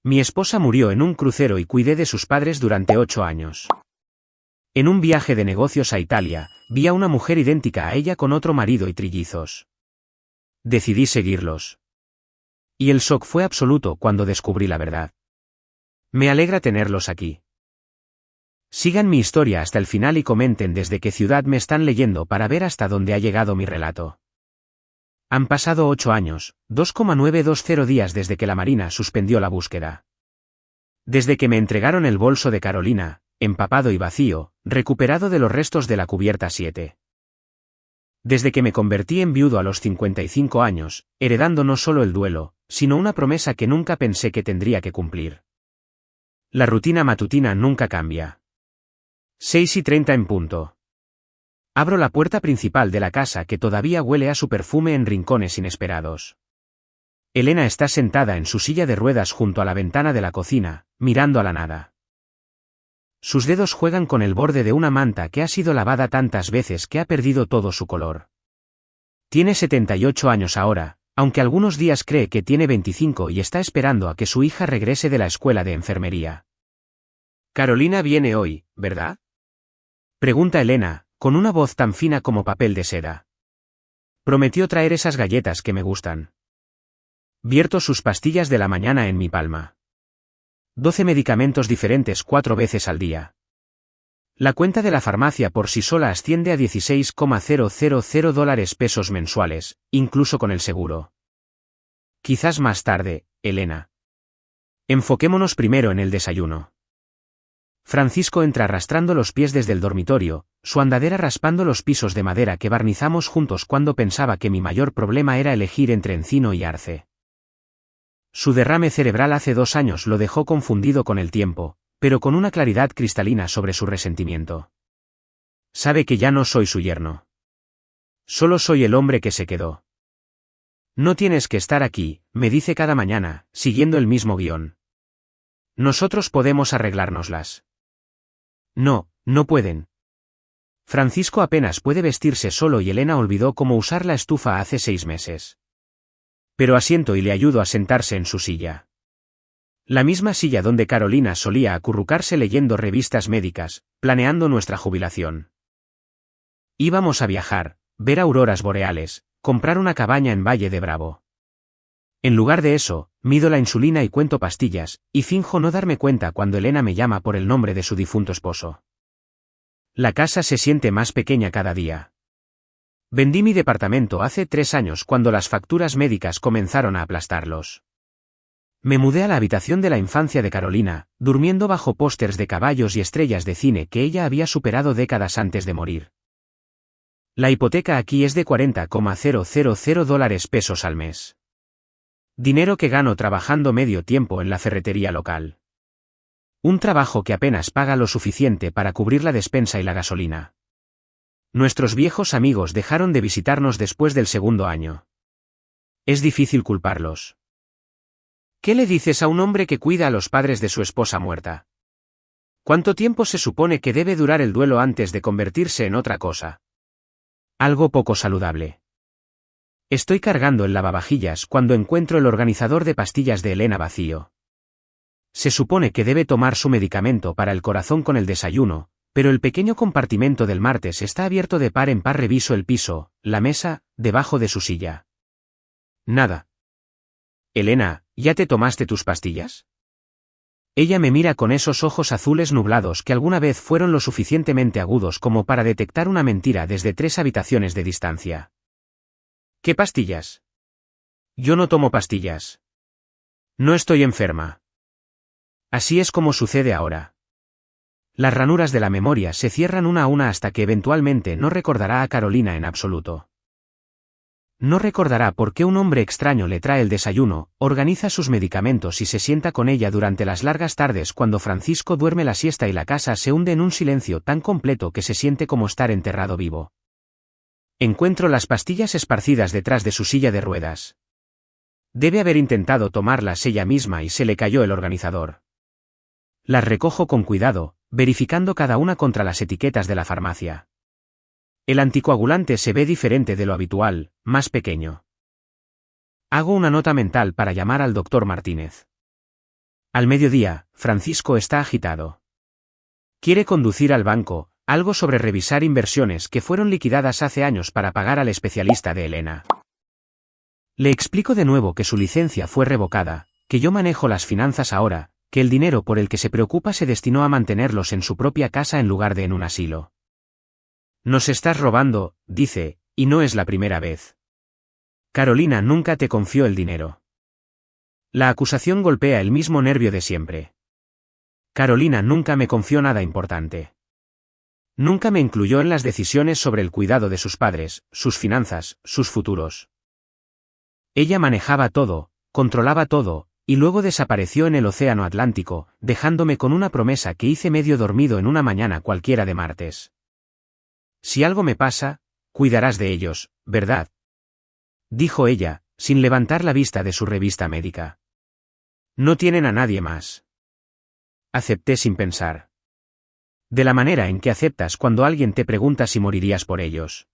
Mi esposa murió en un crucero y cuidé de sus padres durante 8 años. En un viaje de negocios a Italia, vi a una mujer idéntica a ella con otro marido y trillizos. Decidí seguirlos. Y el shock fue absoluto cuando descubrí la verdad. Me alegra tenerlos aquí. Sigan mi historia hasta el final y comenten desde qué ciudad me están leyendo para ver hasta dónde ha llegado mi relato. Han pasado 8 años, 2,920 días desde que la Marina suspendió la búsqueda. Desde que me entregaron el bolso de Carolina, empapado y vacío, recuperado de los restos de la cubierta 7. Desde que me convertí en viudo a los 55 años, heredando no solo el duelo, sino una promesa que nunca pensé que tendría que cumplir. La rutina matutina nunca cambia. 6:30 en punto. Abro la puerta principal de la casa que todavía huele a su perfume en rincones inesperados. Elena está sentada en su silla de ruedas junto a la ventana de la cocina, mirando a la nada. Sus dedos juegan con el borde de una manta que ha sido lavada tantas veces que ha perdido todo su color. Tiene 78 años ahora, aunque algunos días cree que tiene 25 y está esperando a que su hija regrese de la escuela de enfermería. Carolina viene hoy, ¿verdad? Pregunta Elena, con una voz tan fina como papel de seda. Prometió traer esas galletas que me gustan. Vierto sus pastillas de la mañana en mi palma. 12 medicamentos diferentes 4 veces al día. La cuenta de la farmacia por sí sola asciende a $16,000 mensuales, incluso con el seguro. Quizás más tarde, Elena. Enfoquémonos primero en el desayuno. Francisco entra arrastrando los pies desde el dormitorio, su andadera raspando los pisos de madera que barnizamos juntos cuando pensaba que mi mayor problema era elegir entre encino y arce. Su derrame cerebral hace 2 años lo dejó confundido con el tiempo, pero con una claridad cristalina sobre su resentimiento. Sabe que ya no soy su yerno. Solo soy el hombre que se quedó. No tienes que estar aquí, me dice cada mañana, siguiendo el mismo guión. Nosotros podemos arreglárnoslas. No, no pueden. Francisco apenas puede vestirse solo y Elena olvidó cómo usar la estufa hace 6 meses. Pero asiento y le ayudo a sentarse en su silla. La misma silla donde Carolina solía acurrucarse leyendo revistas médicas, planeando nuestra jubilación. Íbamos a viajar, ver auroras boreales, comprar una cabaña en Valle de Bravo. En lugar de eso, mido la insulina y cuento pastillas, y finjo no darme cuenta cuando Elena me llama por el nombre de su difunto esposo. La casa se siente más pequeña cada día. Vendí mi departamento hace 3 años cuando las facturas médicas comenzaron a aplastarlos. Me mudé a la habitación de la infancia de Carolina, durmiendo bajo pósters de caballos y estrellas de cine que ella había superado décadas antes de morir. La hipoteca aquí es de $40,000 al mes. Dinero que gano trabajando medio tiempo en la ferretería local. Un trabajo que apenas paga lo suficiente para cubrir la despensa y la gasolina. Nuestros viejos amigos dejaron de visitarnos después del 2.º año. Es difícil culparlos. ¿Qué le dices a un hombre que cuida a los padres de su esposa muerta? ¿Cuánto tiempo se supone que debe durar el duelo antes de convertirse en otra cosa? Algo poco saludable. Estoy cargando el lavavajillas cuando encuentro el organizador de pastillas de Elena vacío. Se supone que debe tomar su medicamento para el corazón con el desayuno, pero el pequeño compartimento del martes está abierto de par en par. Reviso el piso, la mesa, debajo de su silla. Nada. Elena, ¿ya te tomaste tus pastillas? Ella me mira con esos ojos azules nublados que alguna vez fueron lo suficientemente agudos como para detectar una mentira desde 3 habitaciones de distancia. ¿Qué pastillas? Yo no tomo pastillas. No estoy enferma. Así es como sucede ahora. Las ranuras de la memoria se cierran una a una hasta que eventualmente no recordará a Carolina en absoluto. No recordará por qué un hombre extraño le trae el desayuno, organiza sus medicamentos y se sienta con ella durante las largas tardes cuando Francisco duerme la siesta y la casa se hunde en un silencio tan completo que se siente como estar enterrado vivo. Encuentro las pastillas esparcidas detrás de su silla de ruedas. Debe haber intentado tomarlas ella misma y se le cayó el organizador. Las recojo con cuidado, verificando cada una contra las etiquetas de la farmacia. El anticoagulante se ve diferente de lo habitual, más pequeño. Hago una nota mental para llamar al doctor Martínez. Al mediodía, Francisco está agitado. Quiere conducir al banco, algo sobre revisar inversiones que fueron liquidadas hace años para pagar al especialista de Elena. Le explico de nuevo que su licencia fue revocada, que yo manejo las finanzas ahora, que el dinero por el que se preocupa se destinó a mantenerlos en su propia casa en lugar de en un asilo. Nos estás robando, dice, y no es la primera vez. Carolina nunca te confió el dinero. La acusación golpea el mismo nervio de siempre. Carolina nunca me confió nada importante. Nunca me incluyó en las decisiones sobre el cuidado de sus padres, sus finanzas, sus futuros. Ella manejaba todo, controlaba todo, y luego desapareció en el océano Atlántico, dejándome con una promesa que hice medio dormido en una mañana cualquiera de martes. Si algo me pasa, cuidarás de ellos, ¿verdad? Dijo ella, sin levantar la vista de su revista médica. No tienen a nadie más. Acepté sin pensar. De la manera en que aceptas cuando alguien te pregunta si morirías por ellos.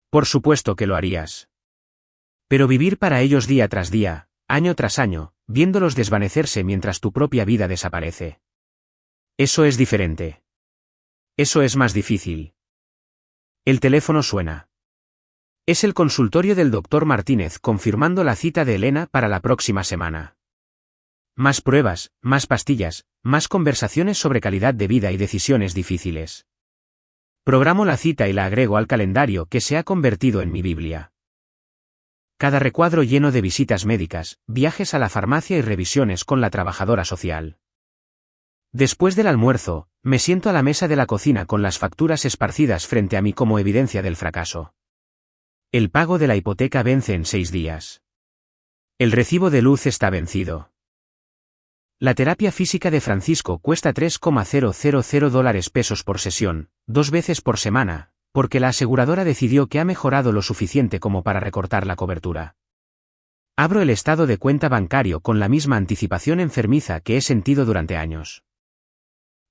Por supuesto que lo harías. Pero vivir para ellos día tras día, año tras año, viéndolos desvanecerse mientras tu propia vida desaparece. Eso es diferente. Eso es más difícil. El teléfono suena. Es el consultorio del doctor Martínez confirmando la cita de Elena para la próxima semana. Más pruebas, más pastillas, más conversaciones sobre calidad de vida y decisiones difíciles. Programo la cita y la agrego al calendario que se ha convertido en mi Biblia. Cada recuadro lleno de visitas médicas, viajes a la farmacia y revisiones con la trabajadora social. Después del almuerzo, me siento a la mesa de la cocina con las facturas esparcidas frente a mí como evidencia del fracaso. El pago de la hipoteca vence en 6 días. El recibo de luz está vencido. La terapia física de Francisco cuesta $3,000 por sesión, 2 veces por semana, porque la aseguradora decidió que ha mejorado lo suficiente como para recortar la cobertura. Abro el estado de cuenta bancario con la misma anticipación enfermiza que he sentido durante años.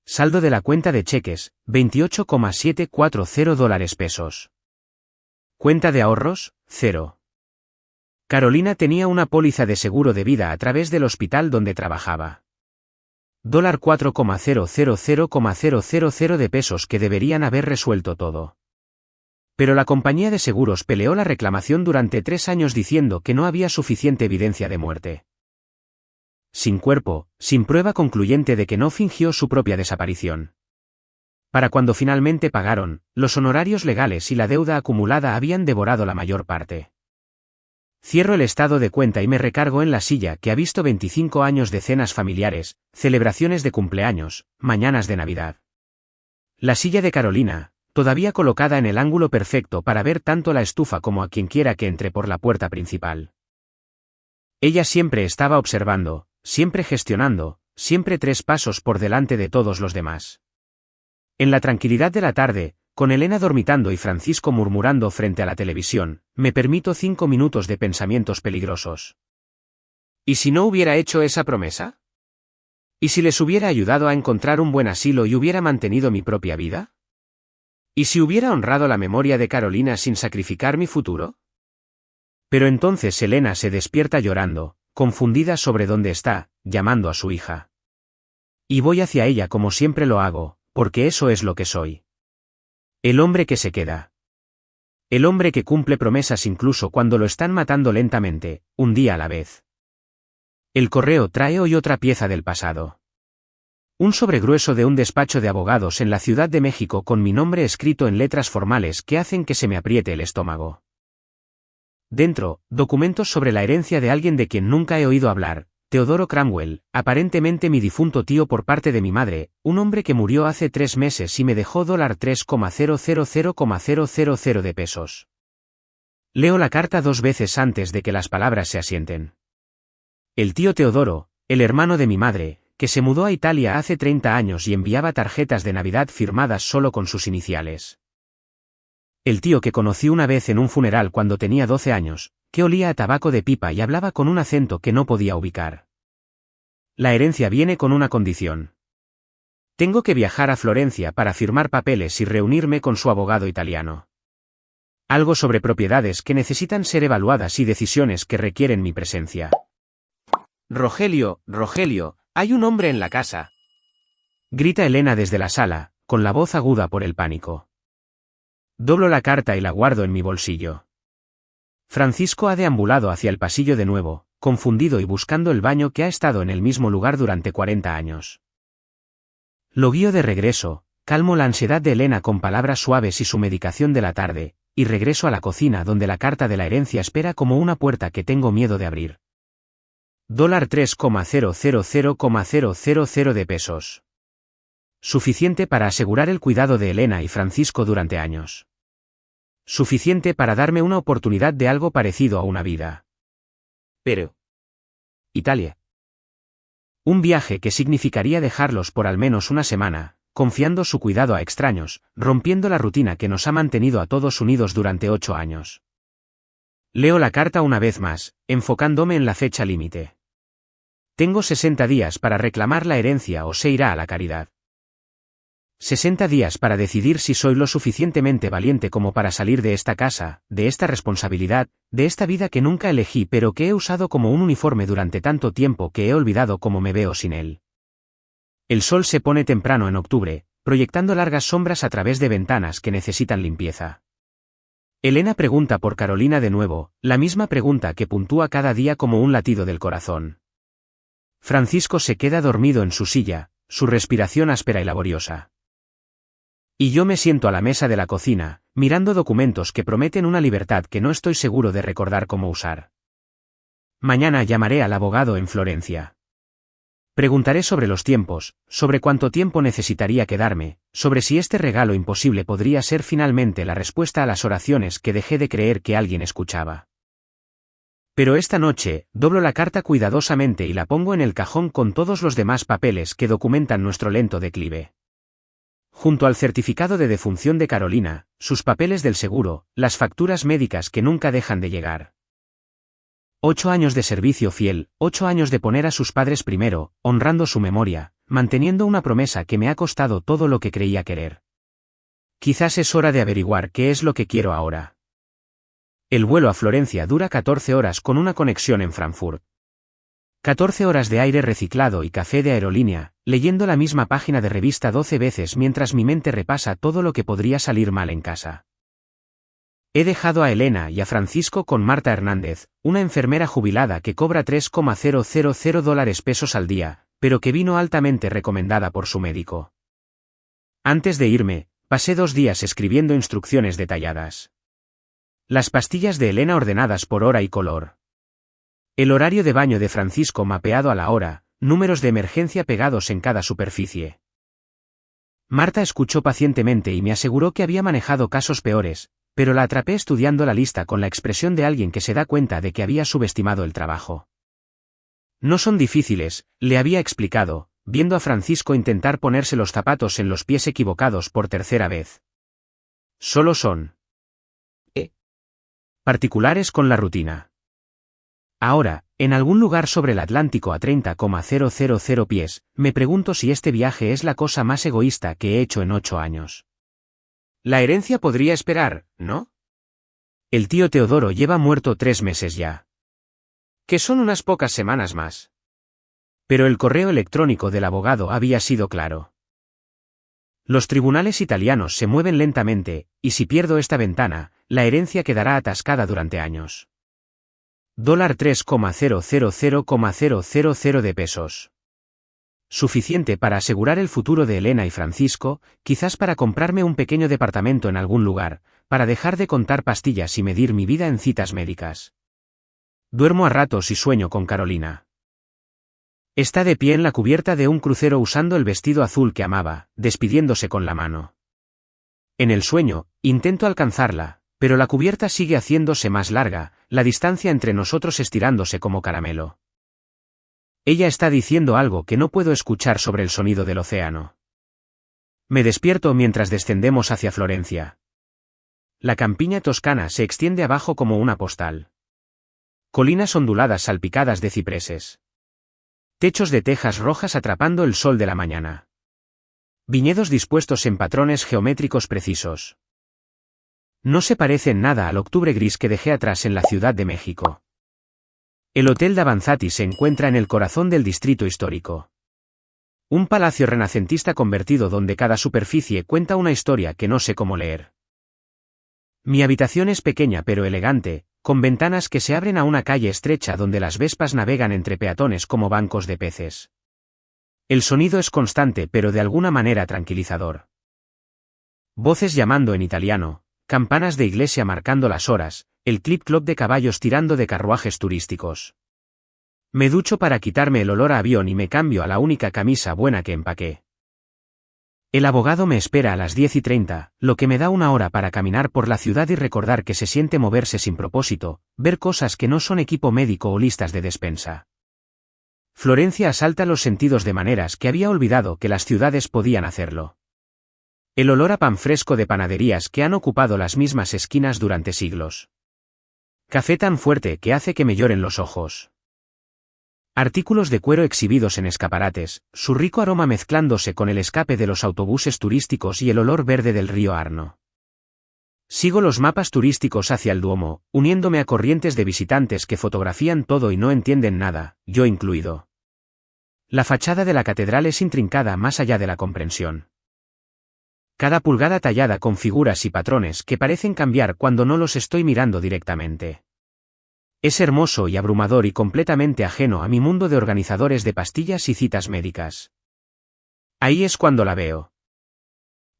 Saldo de la cuenta de cheques, $28,740. Cuenta de ahorros, 0. Carolina tenía una póliza de seguro de vida a través del hospital donde trabajaba. $4,000,000 de pesos que deberían haber resuelto todo. Pero la compañía de seguros peleó la reclamación durante 3 años diciendo que no había suficiente evidencia de muerte. Sin cuerpo, sin prueba concluyente de que no fingió su propia desaparición. Para cuando finalmente pagaron, los honorarios legales y la deuda acumulada habían devorado la mayor parte. Cierro el estado de cuenta y me recargo en la silla que ha visto 25 años de cenas familiares, celebraciones de cumpleaños, mañanas de Navidad. La silla de Carolina, todavía colocada en el ángulo perfecto para ver tanto la estufa como a quien quiera que entre por la puerta principal. Ella siempre estaba observando, siempre gestionando, siempre 3 pasos por delante de todos los demás. En la tranquilidad de la tarde, con Elena dormitando y Francisco murmurando frente a la televisión, me permito 5 minutos de pensamientos peligrosos. ¿Y si no hubiera hecho esa promesa? ¿Y si les hubiera ayudado a encontrar un buen asilo y hubiera mantenido mi propia vida? ¿Y si hubiera honrado la memoria de Carolina sin sacrificar mi futuro? Pero entonces Elena se despierta llorando, confundida sobre dónde está, llamando a su hija. Y voy hacia ella como siempre lo hago, porque eso es lo que soy. El hombre que se queda. El hombre que cumple promesas incluso cuando lo están matando lentamente, un día a la vez. El correo trae hoy otra pieza del pasado. Un sobregrueso de un despacho de abogados en la Ciudad de México con mi nombre escrito en letras formales que hacen que se me apriete el estómago. Dentro, documentos sobre la herencia de alguien de quien nunca he oído hablar, Teodoro Cramwell, aparentemente mi difunto tío por parte de mi madre, un hombre que murió hace 3 meses y me dejó $3,000,000 de pesos. Leo la carta 2 veces antes de que las palabras se asienten. El tío Teodoro, el hermano de mi madre, que se mudó a Italia hace 30 años y enviaba tarjetas de Navidad firmadas solo con sus iniciales. El tío que conocí una vez en un funeral cuando tenía 12 años, que olía a tabaco de pipa y hablaba con un acento que no podía ubicar. La herencia viene con una condición. Tengo que viajar a Florencia para firmar papeles y reunirme con su abogado italiano. Algo sobre propiedades que necesitan ser evaluadas y decisiones que requieren mi presencia. Rogelio, Hay un hombre en la casa. Grita Elena desde la sala, con la voz aguda por el pánico. Doblo la carta y la guardo en mi bolsillo. Francisco ha deambulado hacia el pasillo de nuevo, confundido y buscando el baño que ha estado en el mismo lugar durante 40 años. Lo guío de regreso, calmo la ansiedad de Elena con palabras suaves y su medicación de la tarde, y regreso a la cocina donde la carta de la herencia espera como una puerta que tengo miedo de abrir. $3,000,000 de pesos. Suficiente para asegurar el cuidado de Elena y Francisco durante años. Suficiente para darme una oportunidad de algo parecido a una vida. Pero... Italia. Un viaje que significaría dejarlos por al menos una semana, confiando su cuidado a extraños, rompiendo la rutina que nos ha mantenido a todos unidos durante 8 años. Leo la carta una vez más, enfocándome en la fecha límite. Tengo 60 días para reclamar la herencia o se irá a la caridad. 60 días para decidir si soy lo suficientemente valiente como para salir de esta casa, de esta responsabilidad, de esta vida que nunca elegí pero que he usado como un uniforme durante tanto tiempo que he olvidado cómo me veo sin él. El sol se pone temprano en octubre, proyectando largas sombras a través de ventanas que necesitan limpieza. Elena pregunta por Carolina de nuevo, la misma pregunta que puntúa cada día como un latido del corazón. Francisco se queda dormido en su silla, su respiración áspera y laboriosa. Y yo me siento a la mesa de la cocina, mirando documentos que prometen una libertad que no estoy seguro de recordar cómo usar. Mañana llamaré al abogado en Florencia. Preguntaré sobre los tiempos, sobre cuánto tiempo necesitaría quedarme, sobre si este regalo imposible podría ser finalmente la respuesta a las oraciones que dejé de creer que alguien escuchaba. Pero esta noche, doblo la carta cuidadosamente y la pongo en el cajón con todos los demás papeles que documentan nuestro lento declive. Junto al certificado de defunción de Carolina, sus papeles del seguro, las facturas médicas que nunca dejan de llegar. 8 años de servicio fiel, 8 años de poner a sus padres primero, honrando su memoria, manteniendo una promesa que me ha costado todo lo que creía querer. Quizás es hora de averiguar qué es lo que quiero ahora. El vuelo a Florencia dura 14 horas con una conexión en Frankfurt. 14 horas de aire reciclado y café de aerolínea, leyendo la misma página de revista 12 veces mientras mi mente repasa todo lo que podría salir mal en casa. He dejado a Elena y a Francisco con Marta Hernández, una enfermera jubilada que cobra $3,000 al día, pero que vino altamente recomendada por su médico. Antes de irme, pasé 2 días escribiendo instrucciones detalladas. Las pastillas de Elena ordenadas por hora y color. El horario de baño de Francisco mapeado a la hora, números de emergencia pegados en cada superficie. Marta escuchó pacientemente y me aseguró que había manejado casos peores, pero la atrapé estudiando la lista con la expresión de alguien que se da cuenta de que había subestimado el trabajo. No son difíciles, le había explicado, viendo a Francisco intentar ponerse los zapatos en los pies equivocados por tercera vez. Solo son particulares con la rutina. Ahora, en algún lugar sobre el Atlántico a 30,000 pies, me pregunto si este viaje es la cosa más egoísta que he hecho en 8 años. La herencia podría esperar, ¿no? El tío Teodoro lleva muerto 3 meses ya. Que son unas pocas semanas más. Pero el correo electrónico del abogado había sido claro. Los tribunales italianos se mueven lentamente, y si pierdo esta ventana, la herencia quedará atascada durante años. $3,000,000 de pesos. Suficiente para asegurar el futuro de Elena y Francisco, quizás para comprarme un pequeño departamento en algún lugar, para dejar de contar pastillas y medir mi vida en citas médicas. Duermo a ratos y sueño con Carolina. Está de pie en la cubierta de un crucero usando el vestido azul que amaba, despidiéndose con la mano. En el sueño, intento alcanzarla, pero la cubierta sigue haciéndose más larga, la distancia entre nosotros estirándose como caramelo. Ella está diciendo algo que no puedo escuchar sobre el sonido del océano. Me despierto mientras descendemos hacia Florencia. La campiña toscana se extiende abajo como una postal. Colinas onduladas salpicadas de cipreses. Techos de tejas rojas atrapando el sol de la mañana. Viñedos dispuestos en patrones geométricos precisos. No se parece en nada al octubre gris que dejé atrás en la Ciudad de México. El Hotel Davanzati se encuentra en el corazón del distrito histórico. Un palacio renacentista convertido donde cada superficie cuenta una historia que no sé cómo leer. Mi habitación es pequeña pero elegante, con ventanas que se abren a una calle estrecha donde las vespas navegan entre peatones como bancos de peces. El sonido es constante pero de alguna manera tranquilizador. Voces llamando en italiano, campanas de iglesia marcando las horas, el clip-clop de caballos tirando de carruajes turísticos. Me ducho para quitarme el olor a avión y me cambio a la única camisa buena que empaqué. El abogado me espera a las 10:30, lo que me da una hora para caminar por la ciudad y recordar que se siente moverse sin propósito, ver cosas que no son equipo médico o listas de despensa. Florencia asalta los sentidos de maneras que había olvidado que las ciudades podían hacerlo. El olor a pan fresco de panaderías que han ocupado las mismas esquinas durante siglos. Café tan fuerte que hace que me lloren los ojos. Artículos de cuero exhibidos en escaparates, su rico aroma mezclándose con el escape de los autobuses turísticos y el olor verde del río Arno. Sigo los mapas turísticos hacia el Duomo, uniéndome a corrientes de visitantes que fotografían todo y no entienden nada, yo incluido. La fachada de la catedral es intrincada más allá de la comprensión. Cada pulgada tallada con figuras y patrones que parecen cambiar cuando no los estoy mirando directamente. Es hermoso y abrumador y completamente ajeno a mi mundo de organizadores de pastillas y citas médicas. Ahí es cuando la veo.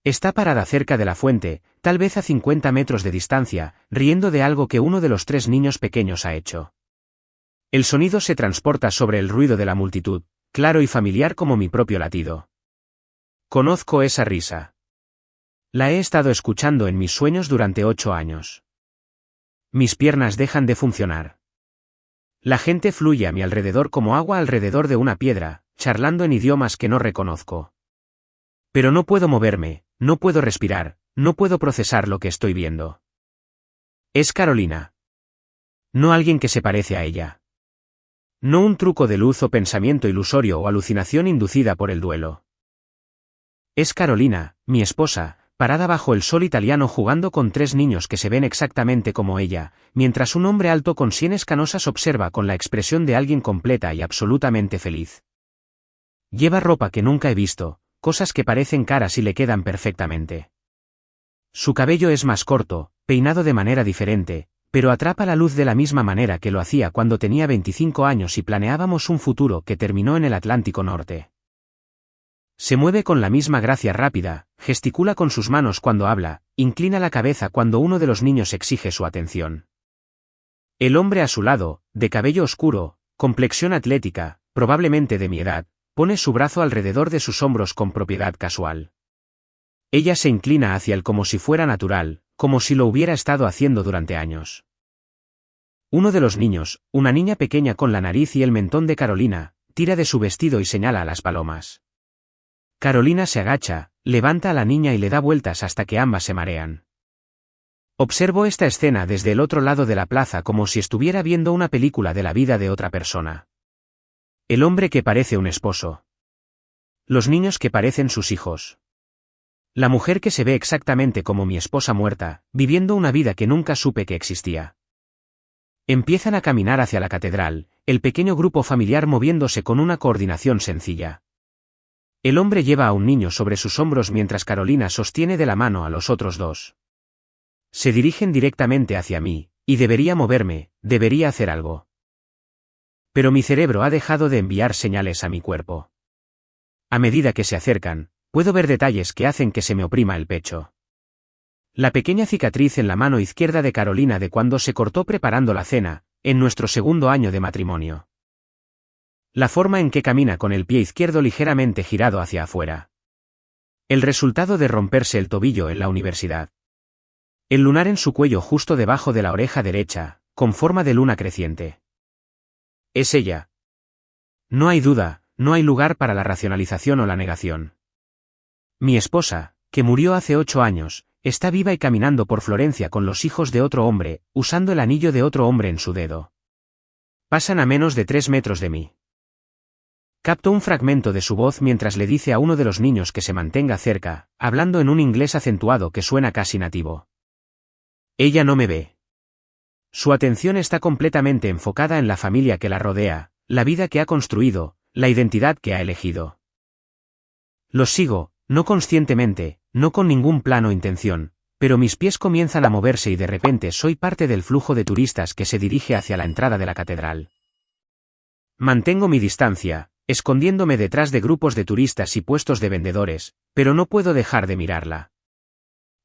Está parada cerca de la fuente, tal vez a 50 metros de distancia, riendo de algo que uno de los 3 niños pequeños ha hecho. El sonido se transporta sobre el ruido de la multitud, claro y familiar como mi propio latido. Conozco esa risa. La he estado escuchando en mis sueños durante 8 años. Mis piernas dejan de funcionar. La gente fluye a mi alrededor como agua alrededor de una piedra, charlando en idiomas que no reconozco. Pero no puedo moverme, no puedo respirar, no puedo procesar lo que estoy viendo. Es Carolina. No alguien que se parece a ella. No un truco de luz o pensamiento ilusorio o alucinación inducida por el duelo. Es Carolina, mi esposa, parada bajo el sol italiano jugando con 3 niños que se ven exactamente como ella, mientras un hombre alto con sienes canosas observa con la expresión de alguien completa y absolutamente feliz. Lleva ropa que nunca he visto, cosas que parecen caras y le quedan perfectamente. Su cabello es más corto, peinado de manera diferente, pero atrapa la luz de la misma manera que lo hacía cuando tenía 25 años y planeábamos un futuro que terminó en el Atlántico Norte. Se mueve con la misma gracia rápida, gesticula con sus manos cuando habla, inclina la cabeza cuando uno de los niños exige su atención. El hombre a su lado, de cabello oscuro, complexión atlética, probablemente de mi edad, pone su brazo alrededor de sus hombros con propiedad casual. Ella se inclina hacia él como si fuera natural, como si lo hubiera estado haciendo durante años. Uno de los niños, una niña pequeña con la nariz y el mentón de Carolina, tira de su vestido y señala a las palomas. Carolina se agacha, levanta a la niña y le da vueltas hasta que ambas se marean. Observo esta escena desde el otro lado de la plaza como si estuviera viendo una película de la vida de otra persona. El hombre que parece un esposo. Los niños que parecen sus hijos. La mujer que se ve exactamente como mi esposa muerta, viviendo una vida que nunca supe que existía. Empiezan a caminar hacia la catedral, el pequeño grupo familiar moviéndose con una coordinación sencilla. El hombre lleva a un niño sobre sus hombros mientras Carolina sostiene de la mano a los otros 2. Se dirigen directamente hacia mí, y debería moverme, debería hacer algo. Pero mi cerebro ha dejado de enviar señales a mi cuerpo. A medida que se acercan, puedo ver detalles que hacen que se me oprima el pecho. La pequeña cicatriz en la mano izquierda de Carolina de cuando se cortó preparando la cena, en nuestro 2º año de matrimonio. La forma en que camina con el pie izquierdo ligeramente girado hacia afuera. El resultado de romperse el tobillo en la universidad. El lunar en su cuello justo debajo de la oreja derecha, con forma de luna creciente. Es ella. No hay duda, no hay lugar para la racionalización o la negación. Mi esposa, que murió hace 8 años, está viva y caminando por Florencia con los hijos de otro hombre, usando el anillo de otro hombre en su dedo. Pasan a menos de 3 metros de mí. Capto un fragmento de su voz mientras le dice a uno de los niños que se mantenga cerca, hablando en un inglés acentuado que suena casi nativo. Ella no me ve. Su atención está completamente enfocada en la familia que la rodea, la vida que ha construido, la identidad que ha elegido. Los sigo, no conscientemente, no con ningún plan o intención, pero mis pies comienzan a moverse y de repente soy parte del flujo de turistas que se dirige hacia la entrada de la catedral. Mantengo mi distancia, escondiéndome detrás de grupos de turistas y puestos de vendedores, pero no puedo dejar de mirarla.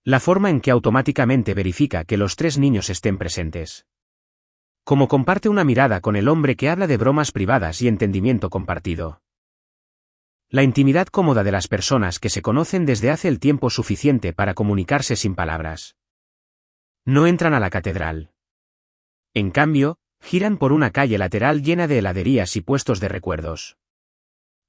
La forma en que automáticamente verifica que los 3 niños estén presentes. Como comparte una mirada con el hombre que habla de bromas privadas y entendimiento compartido. La intimidad cómoda de las personas que se conocen desde hace el tiempo suficiente para comunicarse sin palabras. No entran a la catedral. En cambio, giran por una calle lateral llena de heladerías y puestos de recuerdos.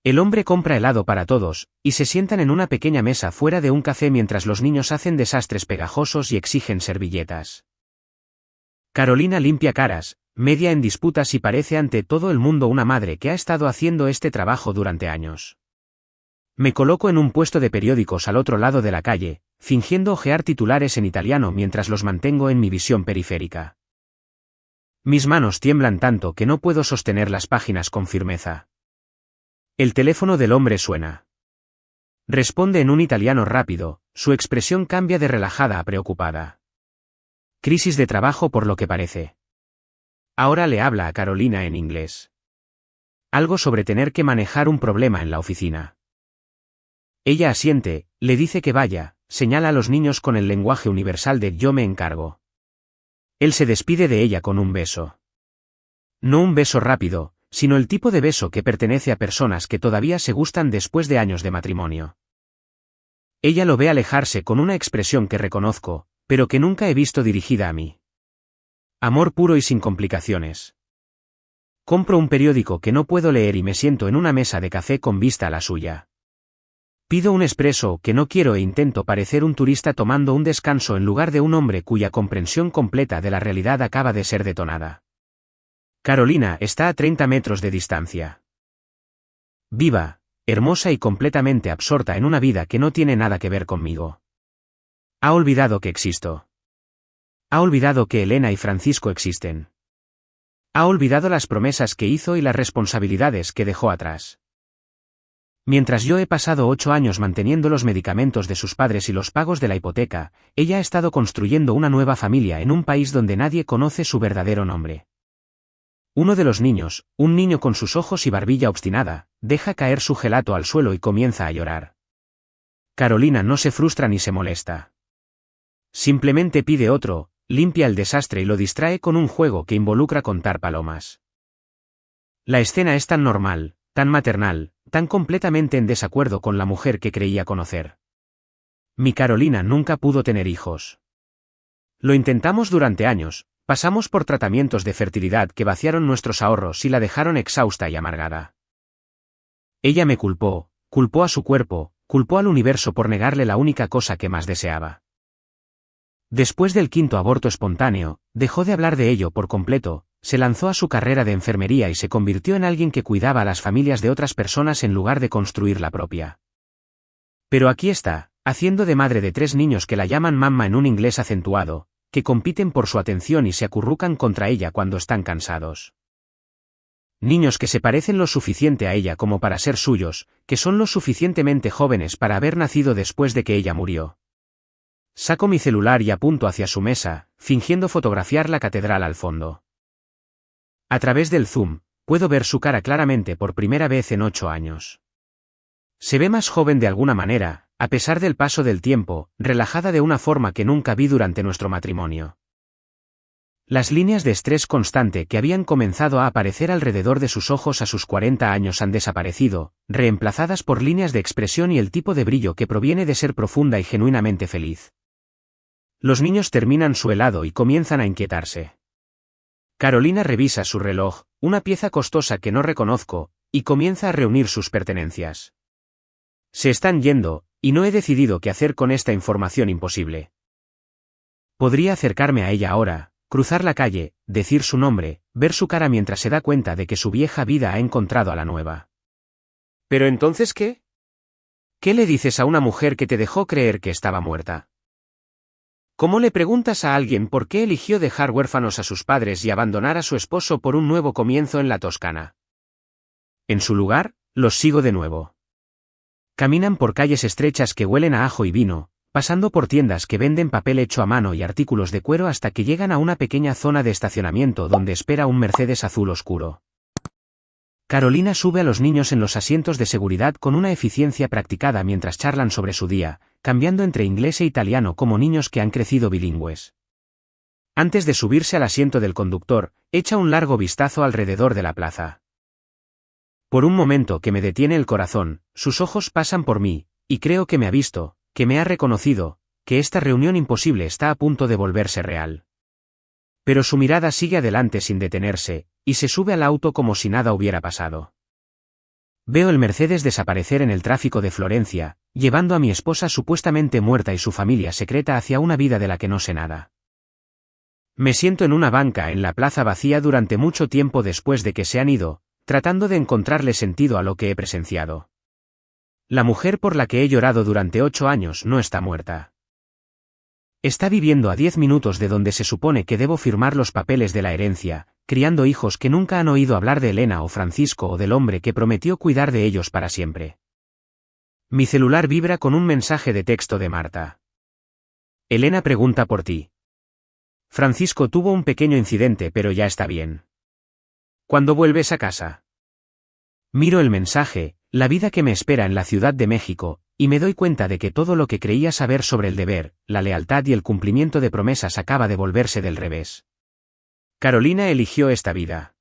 El hombre compra helado para todos, y se sientan en una pequeña mesa fuera de un café mientras los niños hacen desastres pegajosos y exigen servilletas. Carolina limpia caras, media en disputas y parece ante todo el mundo una madre que ha estado haciendo este trabajo durante años. Me coloco en un puesto de periódicos al otro lado de la calle, fingiendo hojear titulares en italiano mientras los mantengo en mi visión periférica. Mis manos tiemblan tanto que no puedo sostener las páginas con firmeza. El teléfono del hombre suena. Responde en un italiano rápido, su expresión cambia de relajada a preocupada. Crisis de trabajo por lo que parece. Ahora le habla a Carolina en inglés. Algo sobre tener que manejar un problema en la oficina. Ella asiente, le dice que vaya, señala a los niños con el lenguaje universal de yo me encargo. Él se despide de ella con un beso. No un beso rápido, sino el tipo de beso que pertenece a personas que todavía se gustan después de años de matrimonio. Ella lo ve alejarse con una expresión que reconozco, pero que nunca he visto dirigida a mí. Amor puro y sin complicaciones. Compro un periódico que no puedo leer y me siento en una mesa de café con vista a la suya. Pido un espresso que no quiero e intento parecer un turista tomando un descanso en lugar de un hombre cuya comprensión completa de la realidad acaba de ser detonada. Carolina está a 30 metros de distancia. Viva, hermosa y completamente absorta en una vida que no tiene nada que ver conmigo. Ha olvidado que existo. Ha olvidado que Elena y Francisco existen. Ha olvidado las promesas que hizo y las responsabilidades que dejó atrás. Mientras yo he pasado 8 años manteniendo los medicamentos de sus padres y los pagos de la hipoteca, ella ha estado construyendo una nueva familia en un país donde nadie conoce su verdadero nombre. Uno de los niños, un niño con sus ojos y barbilla obstinada, deja caer su gelato al suelo y comienza a llorar. Carolina no se frustra ni se molesta. Simplemente pide otro, limpia el desastre y lo distrae con un juego que involucra contar palomas. La escena es tan normal, tan maternal, tan completamente en desacuerdo con la mujer que creía conocer. Mi Carolina nunca pudo tener hijos. Lo intentamos durante años, pasamos por tratamientos de fertilidad que vaciaron nuestros ahorros y la dejaron exhausta y amargada. Ella me culpó, culpó a su cuerpo, culpó al universo por negarle la única cosa que más deseaba. Después del 5º aborto espontáneo, dejó de hablar de ello por completo, se lanzó a su carrera de enfermería y se convirtió en alguien que cuidaba a las familias de otras personas en lugar de construir la propia. Pero aquí está, haciendo de madre de 3 niños que la llaman mamma en un inglés acentuado, que compiten por su atención y se acurrucan contra ella cuando están cansados. Niños que se parecen lo suficiente a ella como para ser suyos, que son lo suficientemente jóvenes para haber nacido después de que ella murió. Saco mi celular y apunto hacia su mesa, fingiendo fotografiar la catedral al fondo. A través del zoom, puedo ver su cara claramente por primera vez en 8 años. Se ve más joven de alguna manera, a pesar del paso del tiempo, relajada de una forma que nunca vi durante nuestro matrimonio. Las líneas de estrés constante que habían comenzado a aparecer alrededor de sus ojos a sus 40 años han desaparecido, reemplazadas por líneas de expresión y el tipo de brillo que proviene de ser profunda y genuinamente feliz. Los niños terminan su helado y comienzan a inquietarse. Carolina revisa su reloj, una pieza costosa que no reconozco, y comienza a reunir sus pertenencias. Se están yendo, y no he decidido qué hacer con esta información imposible. Podría acercarme a ella ahora, cruzar la calle, decir su nombre, ver su cara mientras se da cuenta de que su vieja vida ha encontrado a la nueva. ¿Pero entonces qué? ¿Qué le dices a una mujer que te dejó creer que estaba muerta? ¿Cómo le preguntas a alguien por qué eligió dejar huérfanos a sus padres y abandonar a su esposo por un nuevo comienzo en la Toscana? En su lugar, los sigo de nuevo. Caminan por calles estrechas que huelen a ajo y vino, pasando por tiendas que venden papel hecho a mano y artículos de cuero hasta que llegan a una pequeña zona de estacionamiento donde espera un Mercedes azul oscuro. Carolina sube a los niños en los asientos de seguridad con una eficiencia practicada mientras charlan sobre su día, cambiando entre inglés e italiano como niños que han crecido bilingües. Antes de subirse al asiento del conductor, echa un largo vistazo alrededor de la plaza. Por un momento que me detiene el corazón, sus ojos pasan por mí, y creo que me ha visto, que me ha reconocido, que esta reunión imposible está a punto de volverse real. Pero su mirada sigue adelante sin detenerse, y se sube al auto como si nada hubiera pasado. Veo el Mercedes desaparecer en el tráfico de Florencia, llevando a mi esposa supuestamente muerta y su familia secreta hacia una vida de la que no sé nada. Me siento en una banca en la plaza vacía durante mucho tiempo después de que se han ido, tratando de encontrarle sentido a lo que he presenciado. La mujer por la que he llorado durante 8 años no está muerta. Está viviendo a 10 minutos de donde se supone que debo firmar los papeles de la herencia, criando hijos que nunca han oído hablar de Elena o Francisco o del hombre que prometió cuidar de ellos para siempre. Mi celular vibra con un mensaje de texto de Marta. Elena pregunta por ti. Francisco tuvo un pequeño incidente pero ya está bien. ¿Cuándo vuelves a casa? Miro el mensaje, la vida que me espera en la Ciudad de México, y me doy cuenta de que todo lo que creía saber sobre el deber, la lealtad y el cumplimiento de promesas acaba de volverse del revés. Carolina eligió esta vida.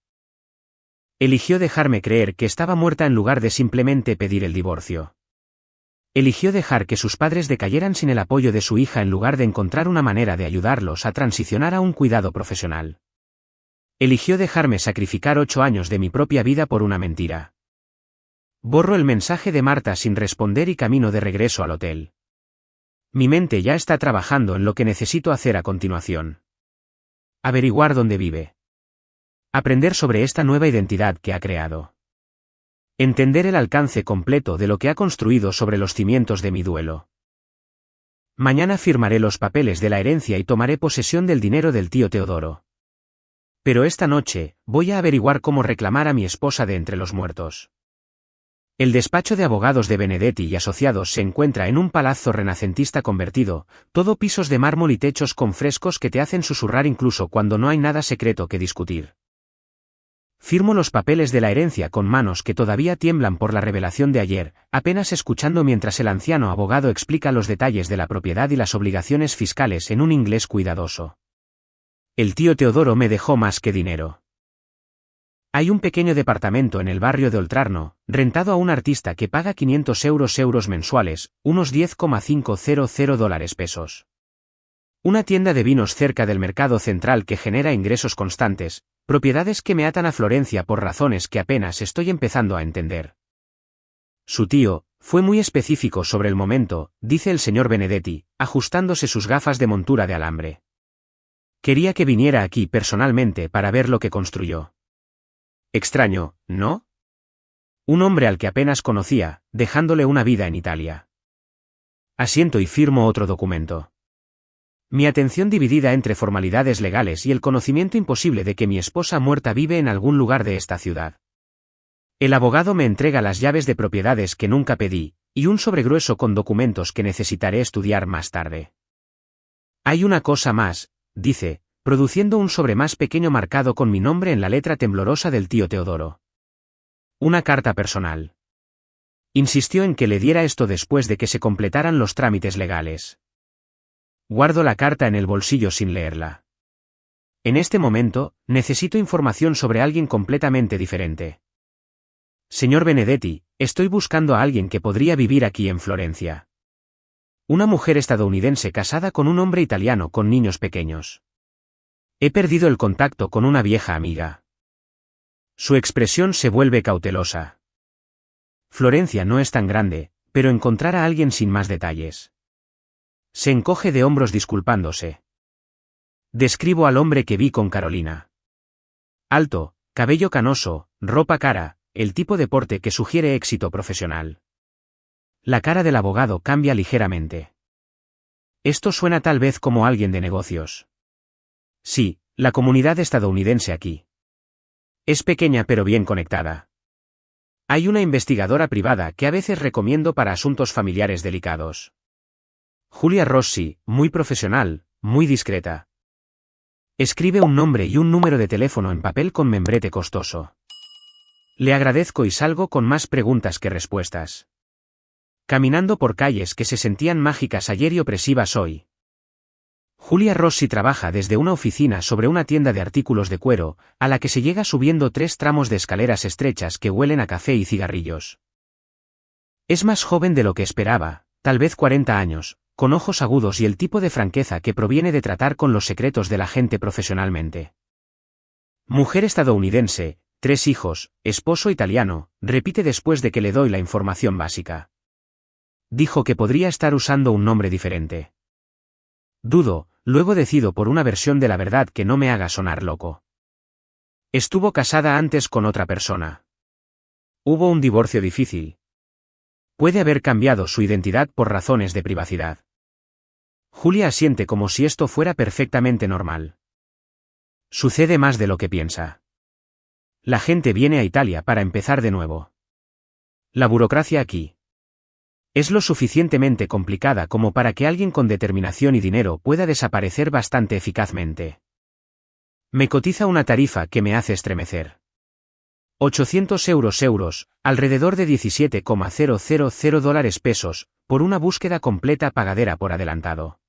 Eligió dejarme creer que estaba muerta en lugar de simplemente pedir el divorcio. Eligió dejar que sus padres decayeran sin el apoyo de su hija en lugar de encontrar una manera de ayudarlos a transicionar a un cuidado profesional. Eligió dejarme sacrificar 8 años de mi propia vida por una mentira. Borro el mensaje de Marta sin responder y camino de regreso al hotel. Mi mente ya está trabajando en lo que necesito hacer a continuación. Averiguar dónde vive. Aprender sobre esta nueva identidad que ha creado. Entender el alcance completo de lo que ha construido sobre los cimientos de mi duelo. Mañana firmaré los papeles de la herencia y tomaré posesión del dinero del tío Teodoro. Pero esta noche, voy a averiguar cómo reclamar a mi esposa de entre los muertos. El despacho de abogados de Benedetti y Asociados se encuentra en un palazzo renacentista convertido, todo pisos de mármol y techos con frescos que te hacen susurrar incluso cuando no hay nada secreto que discutir. Firmo los papeles de la herencia con manos que todavía tiemblan por la revelación de ayer, apenas escuchando mientras el anciano abogado explica los detalles de la propiedad y las obligaciones fiscales en un inglés cuidadoso. El tío Teodoro me dejó más que dinero. Hay un pequeño departamento en el barrio de Oltrarno, rentado a un artista que paga 500 euros mensuales, unos $10,500 pesos. Una tienda de vinos cerca del mercado central que genera ingresos constantes, propiedades que me atan a Florencia por razones que apenas estoy empezando a entender. Su tío fue muy específico sobre el momento, dice el señor Benedetti, ajustándose sus gafas de montura de alambre. Quería que viniera aquí personalmente para ver lo que construyó. Extraño, ¿no? Un hombre al que apenas conocía, dejándole una vida en Italia. Asiento y firmo otro documento. Mi atención dividida entre formalidades legales y el conocimiento imposible de que mi esposa muerta vive en algún lugar de esta ciudad. El abogado me entrega las llaves de propiedades que nunca pedí, y un sobre grueso con documentos que necesitaré estudiar más tarde. Hay una cosa más, dice, produciendo un sobre más pequeño marcado con mi nombre en la letra temblorosa del tío Teodoro. Una carta personal. Insistió en que le diera esto después de que se completaran los trámites legales. Guardo la carta en el bolsillo sin leerla. En este momento, necesito información sobre alguien completamente diferente. Señor Benedetti, estoy buscando a alguien que podría vivir aquí en Florencia. Una mujer estadounidense casada con un hombre italiano con niños pequeños. He perdido el contacto con una vieja amiga. Su expresión se vuelve cautelosa. Florencia no es tan grande, pero encontrar a alguien sin más detalles. Se encoge de hombros disculpándose. Describo al hombre que vi con Carolina. Alto, cabello canoso, ropa cara, el tipo de porte que sugiere éxito profesional. La cara del abogado cambia ligeramente. Esto suena tal vez como alguien de negocios. Sí, la comunidad estadounidense aquí. Es pequeña pero bien conectada. Hay una investigadora privada que a veces recomiendo para asuntos familiares delicados. Julia Rossi, muy profesional, muy discreta. Escribe un nombre y un número de teléfono en papel con membrete costoso. Le agradezco y salgo con más preguntas que respuestas. Caminando por calles que se sentían mágicas ayer y opresivas hoy. Julia Rossi trabaja desde una oficina sobre una tienda de artículos de cuero, a la que se llega subiendo 3 tramos de escaleras estrechas que huelen a café y cigarrillos. Es más joven de lo que esperaba, tal vez 40 años, con ojos agudos y el tipo de franqueza que proviene de tratar con los secretos de la gente profesionalmente. Mujer estadounidense, 3 hijos, esposo italiano, repite después de que le doy la información básica. Dijo que podría estar usando un nombre diferente. Dudo, luego decido por una versión de la verdad que no me haga sonar loco. Estuvo casada antes con otra persona. Hubo un divorcio difícil. Puede haber cambiado su identidad por razones de privacidad. Julia asiente como si esto fuera perfectamente normal. Sucede más de lo que piensa. La gente viene a Italia para empezar de nuevo. La burocracia aquí es lo suficientemente complicada como para que alguien con determinación y dinero pueda desaparecer bastante eficazmente. Me cotiza una tarifa que me hace estremecer. 800 euros, alrededor de 17,000 dólares pesos, por una búsqueda completa pagadera por adelantado.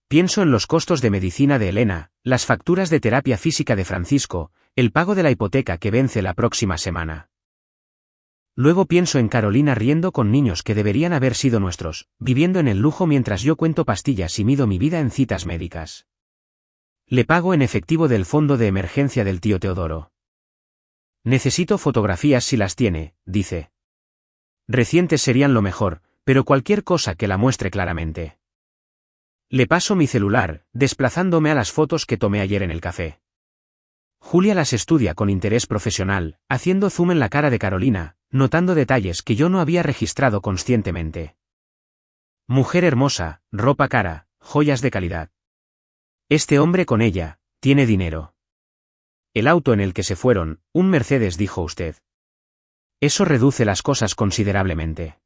Pienso en los costos de medicina de Elena, las facturas de terapia física de Francisco, el pago de la hipoteca que vence la próxima semana. Luego pienso en Carolina riendo con niños que deberían haber sido nuestros, viviendo en el lujo mientras yo cuento pastillas y mido mi vida en citas médicas. Le pago en efectivo del fondo de emergencia del tío Teodoro. Necesito fotografías si las tiene, dice. Recientes serían lo mejor, pero cualquier cosa que la muestre claramente. Le paso mi celular, desplazándome a las fotos que tomé ayer en el café. Julia las estudia con interés profesional, haciendo zoom en la cara de Carolina, notando detalles que yo no había registrado conscientemente. Mujer hermosa, ropa cara, joyas de calidad. Este hombre con ella, tiene dinero. El auto en el que se fueron, un Mercedes, dijo usted. Eso reduce las cosas considerablemente.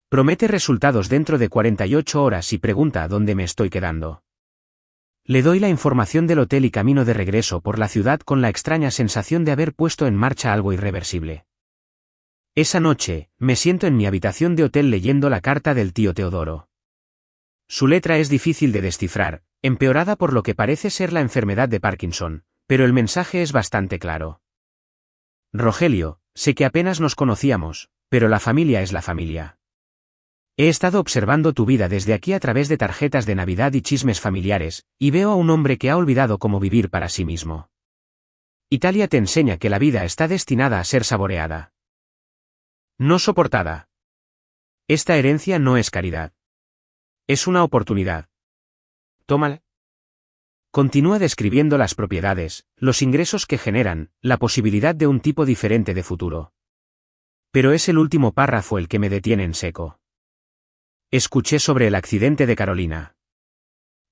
Promete resultados dentro de 48 horas y pregunta a dónde me estoy quedando. Le doy la información del hotel y camino de regreso por la ciudad con la extraña sensación de haber puesto en marcha algo irreversible. Esa noche, me siento en mi habitación de hotel leyendo la carta del tío Teodoro. Su letra es difícil de descifrar, empeorada por lo que parece ser la enfermedad de Parkinson, pero el mensaje es bastante claro. Rogelio, sé que apenas nos conocíamos, pero la familia es la familia. He estado observando tu vida desde aquí a través de tarjetas de Navidad y chismes familiares, y veo a un hombre que ha olvidado cómo vivir para sí mismo. Italia te enseña que la vida está destinada a ser saboreada. No soportada. Esta herencia no es caridad. Es una oportunidad. Tómala. Continúa describiendo las propiedades, los ingresos que generan, la posibilidad de un tipo diferente de futuro. Pero es el último párrafo el que me detiene en seco. Escuché sobre el accidente de Carolina.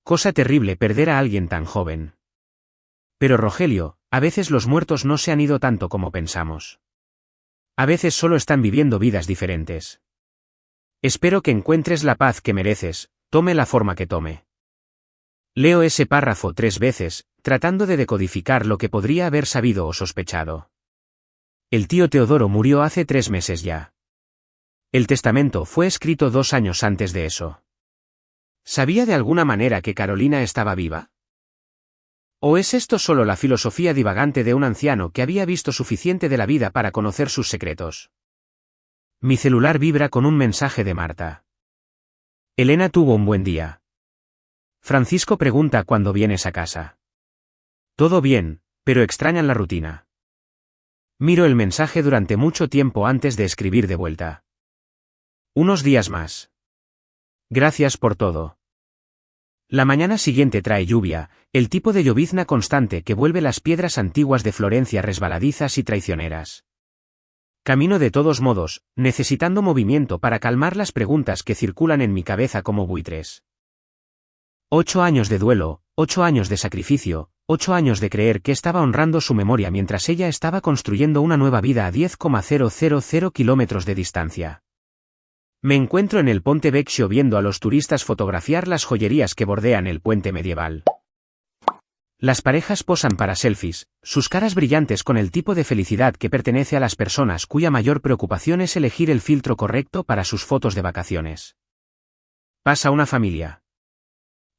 Cosa terrible perder a alguien tan joven. Pero Rogelio, a veces los muertos no se han ido tanto como pensamos. A veces solo están viviendo vidas diferentes. Espero que encuentres la paz que mereces, tome la forma que tome. Leo ese párrafo 3 veces, tratando de decodificar lo que podría haber sabido o sospechado. El tío Teodoro murió hace 3 meses ya. El testamento fue escrito 2 años antes de eso. ¿Sabía de alguna manera que Carolina estaba viva? ¿O es esto solo la filosofía divagante de un anciano que había visto suficiente de la vida para conocer sus secretos? Mi celular vibra con un mensaje de Marta. Elena tuvo un buen día. Francisco pregunta cuándo vienes a casa. Todo bien, pero extrañan la rutina. Miro el mensaje durante mucho tiempo antes de escribir de vuelta. Unos días más. Gracias por todo. La mañana siguiente trae lluvia, el tipo de llovizna constante que vuelve las piedras antiguas de Florencia resbaladizas y traicioneras. Camino de todos modos, necesitando movimiento para calmar las preguntas que circulan en mi cabeza como buitres. 8 años de duelo, 8 años de sacrificio, 8 años de creer que estaba honrando su memoria mientras ella estaba construyendo una nueva vida a 10,000 kilómetros de distancia. Me encuentro en el Ponte Vecchio viendo a los turistas fotografiar las joyerías que bordean el puente medieval. Las parejas posan para selfies, sus caras brillantes con el tipo de felicidad que pertenece a las personas cuya mayor preocupación es elegir el filtro correcto para sus fotos de vacaciones. Pasa una familia.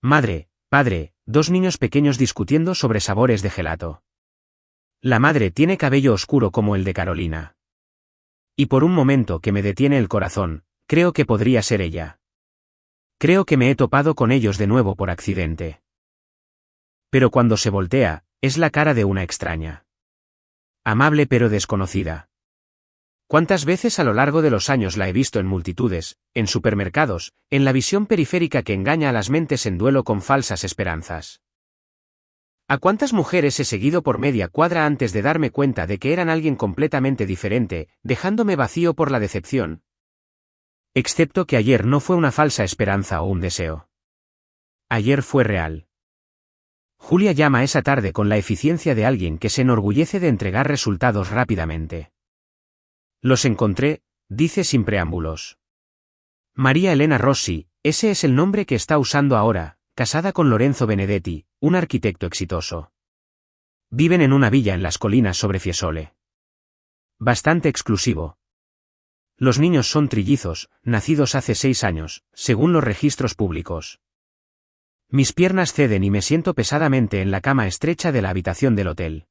Madre, padre, 2 niños pequeños discutiendo sobre sabores de gelato. La madre tiene cabello oscuro como el de Carolina. Y por un momento que me detiene el corazón, creo que podría ser ella. Creo que me he topado con ellos de nuevo por accidente. Pero cuando se voltea, es la cara de una extraña. Amable pero desconocida. ¿Cuántas veces a lo largo de los años la he visto en multitudes, en supermercados, en la visión periférica que engaña a las mentes en duelo con falsas esperanzas? ¿A cuántas mujeres he seguido por media cuadra antes de darme cuenta de que eran alguien completamente diferente, dejándome vacío por la decepción? Excepto que ayer no fue una falsa esperanza o un deseo. Ayer fue real. Julia llama esa tarde con la eficiencia de alguien que se enorgullece de entregar resultados rápidamente. Los encontré, dice sin preámbulos. María Elena Rossi, ese es el nombre que está usando ahora, casada con Lorenzo Benedetti, un arquitecto exitoso. Viven en una villa en las colinas sobre Fiesole. Bastante exclusivo. Los niños son trillizos, nacidos hace 6 años, según los registros públicos. Mis piernas ceden y me siento pesadamente en la cama estrecha de la habitación del hotel.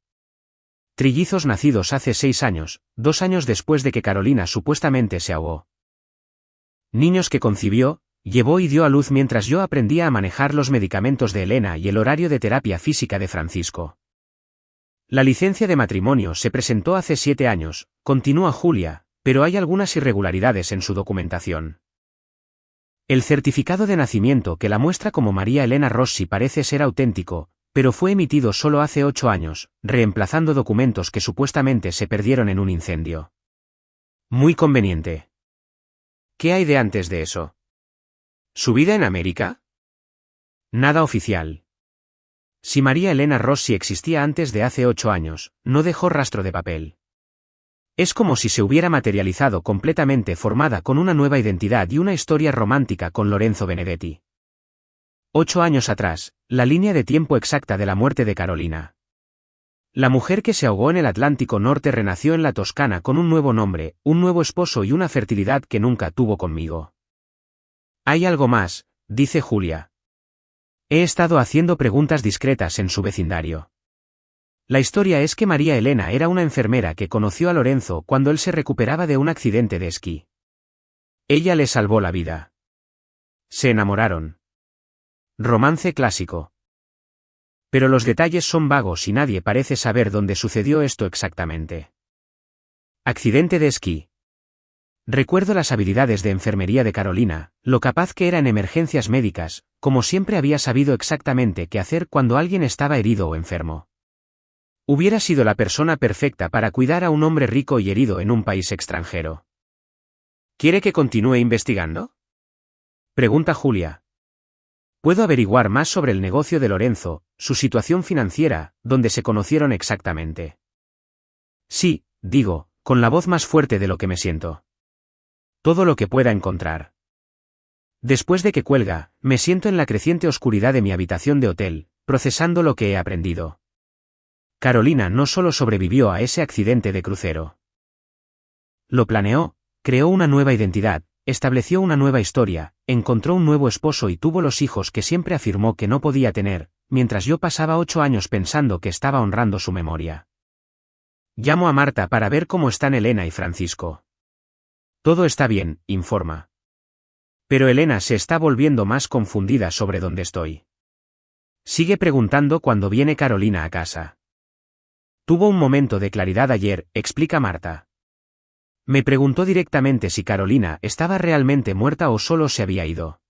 Trillizos nacidos hace 6 años, 2 años después de que Carolina supuestamente se ahogó. Niños que concibió, llevó y dio a luz mientras yo aprendía a manejar los medicamentos de Elena y el horario de terapia física de Francisco. La licencia de matrimonio se presentó hace 7 años, continúa Julia, pero hay algunas irregularidades en su documentación. El certificado de nacimiento que la muestra como María Elena Rossi parece ser auténtico, pero fue emitido solo hace 8 años, reemplazando documentos que supuestamente se perdieron en un incendio. Muy conveniente. ¿Qué hay de antes de eso? ¿Su vida en América? Nada oficial. Si María Elena Rossi existía antes de hace 8 años, no dejó rastro de papel. Es como si se hubiera materializado completamente formada con una nueva identidad y una historia romántica con Lorenzo Benedetti. 8 años atrás, la línea de tiempo exacta de la muerte de Carolina. La mujer que se ahogó en el Atlántico Norte renació en la Toscana con un nuevo nombre, un nuevo esposo y una fertilidad que nunca tuvo conmigo. Hay algo más, dice Julia. He estado haciendo preguntas discretas en su vecindario. La historia es que María Elena era una enfermera que conoció a Lorenzo cuando él se recuperaba de un accidente de esquí. Ella le salvó la vida. Se enamoraron. Romance clásico. Pero los detalles son vagos y nadie parece saber dónde sucedió esto exactamente. Accidente de esquí. Recuerdo las habilidades de enfermería de Carolina, lo capaz que era en emergencias médicas, como siempre había sabido exactamente qué hacer cuando alguien estaba herido o enfermo. Hubiera sido la persona perfecta para cuidar a un hombre rico y herido en un país extranjero. ¿Quiere que continúe investigando? Pregunta Julia. Puedo averiguar más sobre el negocio de Lorenzo, su situación financiera, dónde se conocieron exactamente. Sí, digo, con la voz más fuerte de lo que me siento. Todo lo que pueda encontrar. Después de que cuelga, me siento en la creciente oscuridad de mi habitación de hotel, procesando lo que he aprendido. Carolina no solo sobrevivió a ese accidente de crucero. Lo planeó, creó una nueva identidad, estableció una nueva historia, encontró un nuevo esposo y tuvo los hijos que siempre afirmó que no podía tener, mientras yo pasaba 8 años pensando que estaba honrando su memoria. Llamo a Marta para ver cómo están Elena y Francisco. Todo está bien, informa. Pero Elena se está volviendo más confundida sobre dónde estoy. Sigue preguntando cuando viene Carolina a casa. Tuvo un momento de claridad ayer, explica Marta. Me preguntó directamente si Carolina estaba realmente muerta o solo se había ido.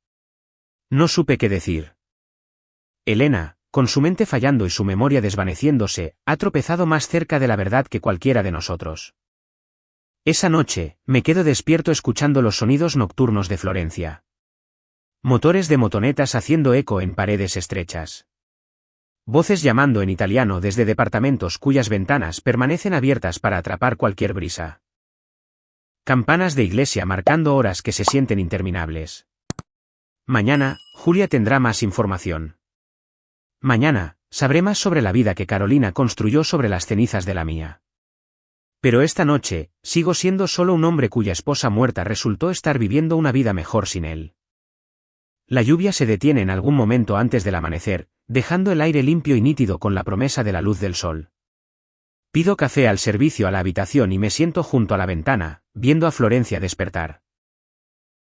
No supe qué decir. Elena, con su mente fallando y su memoria desvaneciéndose, ha tropezado más cerca de la verdad que cualquiera de nosotros. Esa noche, me quedo despierto escuchando los sonidos nocturnos de Florencia. Motores de motonetas haciendo eco en paredes estrechas. Voces llamando en italiano desde departamentos cuyas ventanas permanecen abiertas para atrapar cualquier brisa. Campanas de iglesia marcando horas que se sienten interminables. Mañana, Julia tendrá más información. Mañana, sabré más sobre la vida que Carolina construyó sobre las cenizas de la mía. Pero esta noche, sigo siendo solo un hombre cuya esposa muerta resultó estar viviendo una vida mejor sin él. La lluvia se detiene en algún momento antes del amanecer, dejando el aire limpio y nítido con la promesa de la luz del sol. Pido café al servicio a la habitación y me siento junto a la ventana, viendo a Florencia despertar.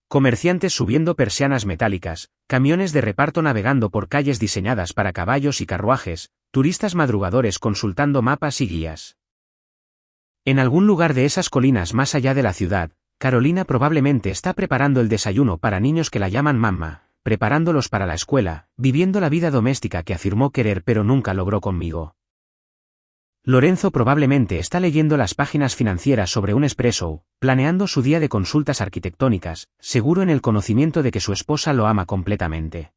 Comerciantes subiendo persianas metálicas, camiones de reparto navegando por calles diseñadas para caballos y carruajes, turistas madrugadores consultando mapas y guías. En algún lugar de esas colinas más allá de la ciudad, Carolina probablemente está preparando el desayuno para niños que la llaman mamá, preparándolos para la escuela, viviendo la vida doméstica que afirmó querer pero nunca logró conmigo. Lorenzo probablemente está leyendo las páginas financieras sobre un espresso, planeando su día de consultas arquitectónicas, seguro en el conocimiento de que su esposa lo ama completamente.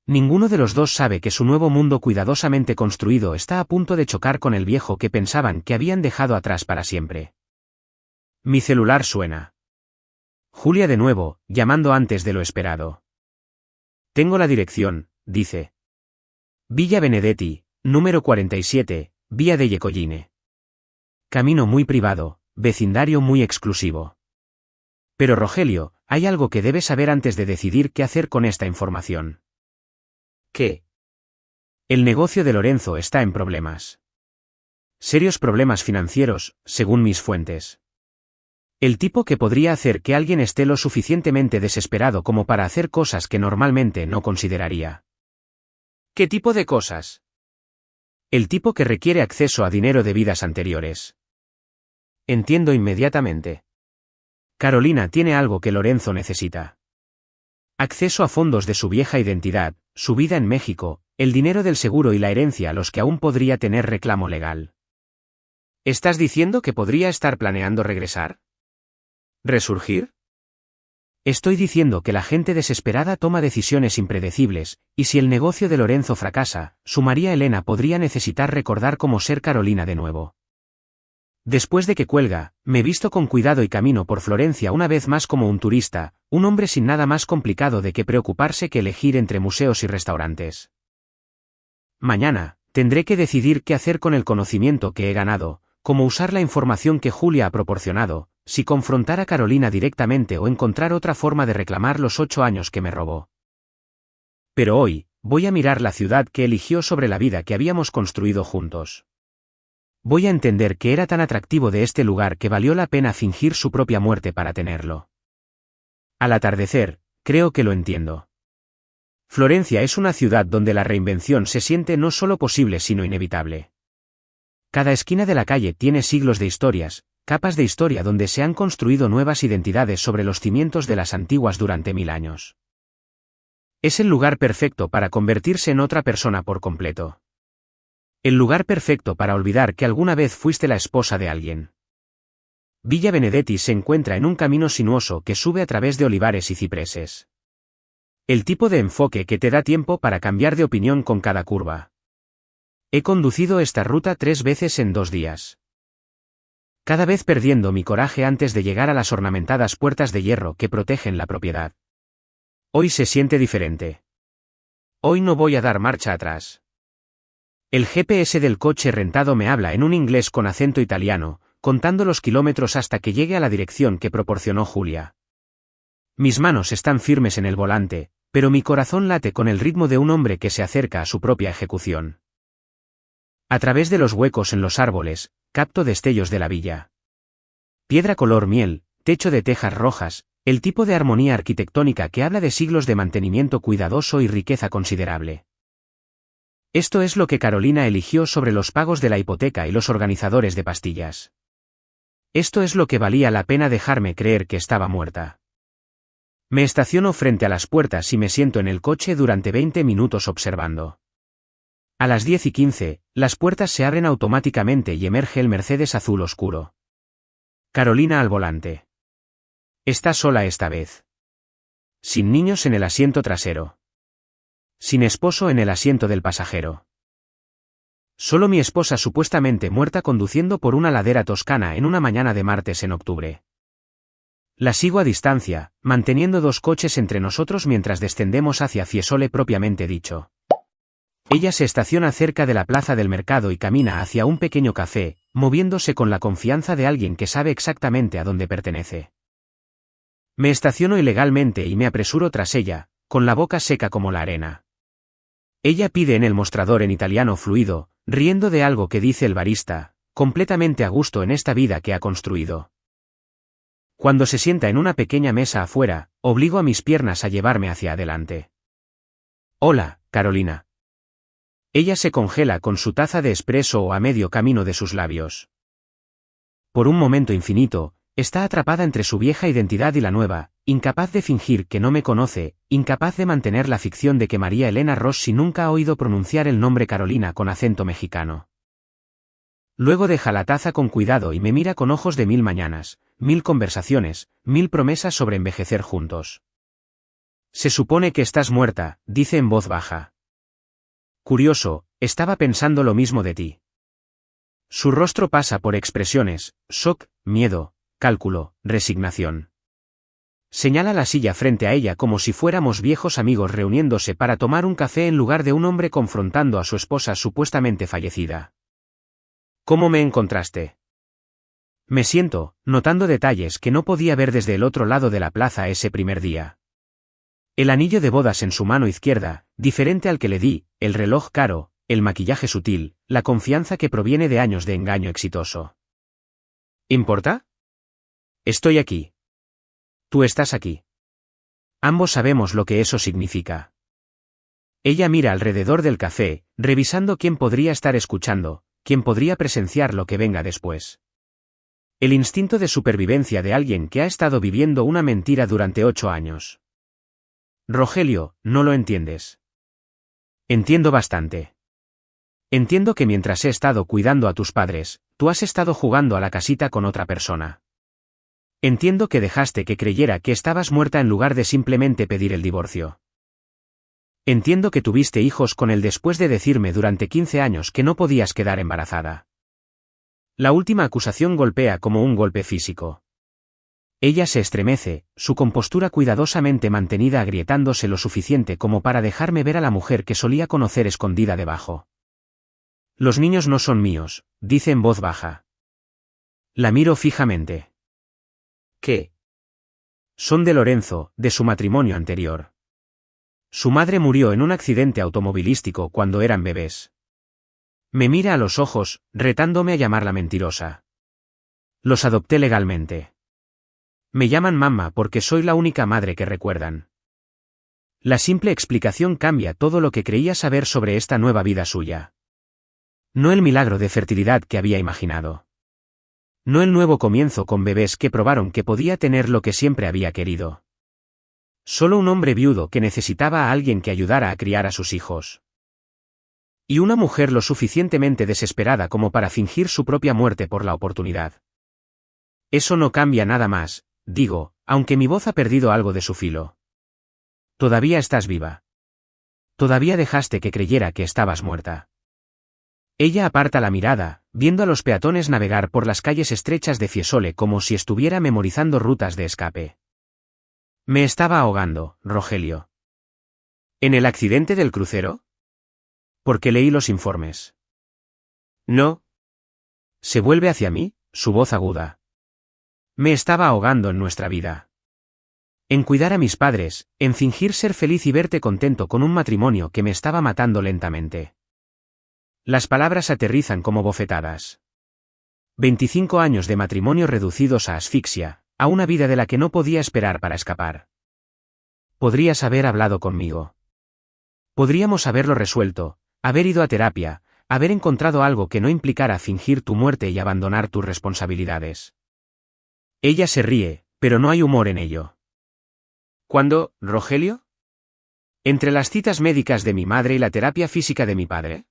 Ninguno de los dos sabe que su nuevo mundo cuidadosamente construido está a punto de chocar con el viejo que pensaban que habían dejado atrás para siempre. Mi celular suena. Julia de nuevo, llamando antes de lo esperado. Tengo la dirección, dice. Villa Benedetti, número 47, Vía delle Colline. Camino muy privado, vecindario muy exclusivo. Pero Rogelio, hay algo que debes saber antes de decidir qué hacer con esta información. ¿Qué? El negocio de Lorenzo está en problemas. Serios problemas financieros, según mis fuentes. El tipo que podría hacer que alguien esté lo suficientemente desesperado como para hacer cosas que normalmente no consideraría. ¿Qué tipo de cosas? El tipo que requiere acceso a dinero de vidas anteriores. Entiendo inmediatamente. Carolina tiene algo que Lorenzo necesita. Acceso a fondos de su vieja identidad, su vida en México, el dinero del seguro y la herencia a los que aún podría tener reclamo legal. ¿Estás diciendo que podría estar planeando regresar? ¿Resurgir? Estoy diciendo que la gente desesperada toma decisiones impredecibles, y si el negocio de Lorenzo fracasa, su María Elena podría necesitar recordar cómo ser Carolina de nuevo. Después de que cuelga, me visto con cuidado y camino por Florencia una vez más como un turista, un hombre sin nada más complicado de que preocuparse que elegir entre museos y restaurantes. Mañana, tendré que decidir qué hacer con el conocimiento que he ganado, cómo usar la información que Julia ha proporcionado, si confrontar a Carolina directamente o encontrar otra forma de reclamar los 8 años que me robó. Pero hoy, voy a mirar la ciudad que eligió sobre la vida que habíamos construido juntos. Voy a entender que era tan atractivo de este lugar que valió la pena fingir su propia muerte para tenerlo. Al atardecer, creo que lo entiendo. Florencia es una ciudad donde la reinvención se siente no solo posible sino inevitable. Cada esquina de la calle tiene siglos de historias, capas de historia donde se han construido nuevas identidades sobre los cimientos de las antiguas durante 1000 años. Es el lugar perfecto para convertirse en otra persona por completo. El lugar perfecto para olvidar que alguna vez fuiste la esposa de alguien. Villa Benedetti se encuentra en un camino sinuoso que sube a través de olivares y cipreses. El tipo de enfoque que te da tiempo para cambiar de opinión con cada curva. He conducido esta ruta 3 veces en 2 días. Cada vez perdiendo mi coraje antes de llegar a las ornamentadas puertas de hierro que protegen la propiedad. Hoy se siente diferente. Hoy no voy a dar marcha atrás. El GPS del coche rentado me habla en un inglés con acento italiano, contando los kilómetros hasta que llegue a la dirección que proporcionó Julia. Mis manos están firmes en el volante, pero mi corazón late con el ritmo de un hombre que se acerca a su propia ejecución. A través de los huecos en los árboles, capto destellos de la villa. Piedra color miel, techo de tejas rojas, el tipo de armonía arquitectónica que habla de siglos de mantenimiento cuidadoso y riqueza considerable. Esto es lo que Carolina eligió sobre los pagos de la hipoteca y los organizadores de pastillas. Esto es lo que valía la pena dejarme creer que estaba muerta. Me estaciono frente a las puertas y me siento en el coche durante 20 minutos observando. A las 10:15, las puertas se abren automáticamente y emerge el Mercedes azul oscuro. Carolina al volante. Está sola esta vez. Sin niños en el asiento trasero. Sin esposo en el asiento del pasajero. Solo mi esposa supuestamente muerta conduciendo por una ladera toscana en una mañana de martes en octubre. La sigo a distancia, manteniendo 2 coches entre nosotros mientras descendemos hacia Fiesole propiamente dicho. Ella se estaciona cerca de la plaza del mercado y camina hacia un pequeño café, moviéndose con la confianza de alguien que sabe exactamente a dónde pertenece. Me estaciono ilegalmente y me apresuro tras ella, con la boca seca como la arena. Ella pide en el mostrador en italiano fluido, riendo de algo que dice el barista, completamente a gusto en esta vida que ha construido. Cuando se sienta en una pequeña mesa afuera, obligo a mis piernas a llevarme hacia adelante. Hola, Carolina. Ella se congela con su taza de espresso a medio camino de sus labios. Por un momento infinito, está atrapada entre su vieja identidad y la nueva, incapaz de fingir que no me conoce, incapaz de mantener la ficción de que María Elena Rossi nunca ha oído pronunciar el nombre Carolina con acento mexicano. Luego deja la taza con cuidado y me mira con ojos de 1000 mañanas, 1000 conversaciones, 1000 promesas sobre envejecer juntos. Se supone que estás muerta, dice en voz baja. Curioso, estaba pensando lo mismo de ti. Su rostro pasa por expresiones, shock, miedo, cálculo, resignación. Señala la silla frente a ella como si fuéramos viejos amigos reuniéndose para tomar un café en lugar de un hombre confrontando a su esposa supuestamente fallecida. ¿Cómo me encontraste? Me siento, notando detalles que no podía ver desde el otro lado de la plaza ese primer día. El anillo de bodas en su mano izquierda, diferente al que le di, el reloj caro, el maquillaje sutil, la confianza que proviene de años de engaño exitoso. ¿Importa? Estoy aquí. Tú estás aquí. Ambos sabemos lo que eso significa. Ella mira alrededor del café, revisando quién podría estar escuchando, quién podría presenciar lo que venga después. El instinto de supervivencia de alguien que ha estado viviendo una mentira durante 8 años. Rogelio, no lo entiendes. Entiendo bastante. Entiendo que mientras he estado cuidando a tus padres, tú has estado jugando a la casita con otra persona. Entiendo que dejaste que creyera que estabas muerta en lugar de simplemente pedir el divorcio. Entiendo que tuviste hijos con él después de decirme durante 15 años que no podías quedar embarazada. La última acusación golpea como un golpe físico. Ella se estremece, su compostura cuidadosamente mantenida agrietándose lo suficiente como para dejarme ver a la mujer que solía conocer escondida debajo. Los niños no son míos, dice en voz baja. La miro fijamente. ¿Qué? Son de Lorenzo, de su matrimonio anterior. Su madre murió en un accidente automovilístico cuando eran bebés. Me mira a los ojos, retándome a llamarla mentirosa. Los adopté legalmente. Me llaman mamá porque soy la única madre que recuerdan. La simple explicación cambia todo lo que creía saber sobre esta nueva vida suya. No el milagro de fertilidad que había imaginado. No el nuevo comienzo con bebés que probaron que podía tener lo que siempre había querido. Solo un hombre viudo que necesitaba a alguien que ayudara a criar a sus hijos. Y una mujer lo suficientemente desesperada como para fingir su propia muerte por la oportunidad. Eso no cambia nada más, digo, aunque mi voz ha perdido algo de su filo. Todavía estás viva. Todavía dejaste que creyera que estabas muerta. Ella aparta la mirada, viendo a los peatones navegar por las calles estrechas de Fiesole como si estuviera memorizando rutas de escape. Me estaba ahogando, Rogelio. ¿En el accidente del crucero? Porque leí los informes. No. Se vuelve hacia mí, su voz aguda. Me estaba ahogando en nuestra vida. En cuidar a mis padres, en fingir ser feliz y verte contento con un matrimonio que me estaba matando lentamente. Las palabras aterrizan como bofetadas. 25 años de matrimonio reducidos a asfixia, a una vida de la que no podía esperar para escapar. Podrías haber hablado conmigo. Podríamos haberlo resuelto, haber ido a terapia, haber encontrado algo que no implicara fingir tu muerte y abandonar tus responsabilidades. Ella se ríe, pero no hay humor en ello. ¿Cuándo, Rogelio? ¿Entre las citas médicas de mi madre y la terapia física de mi padre?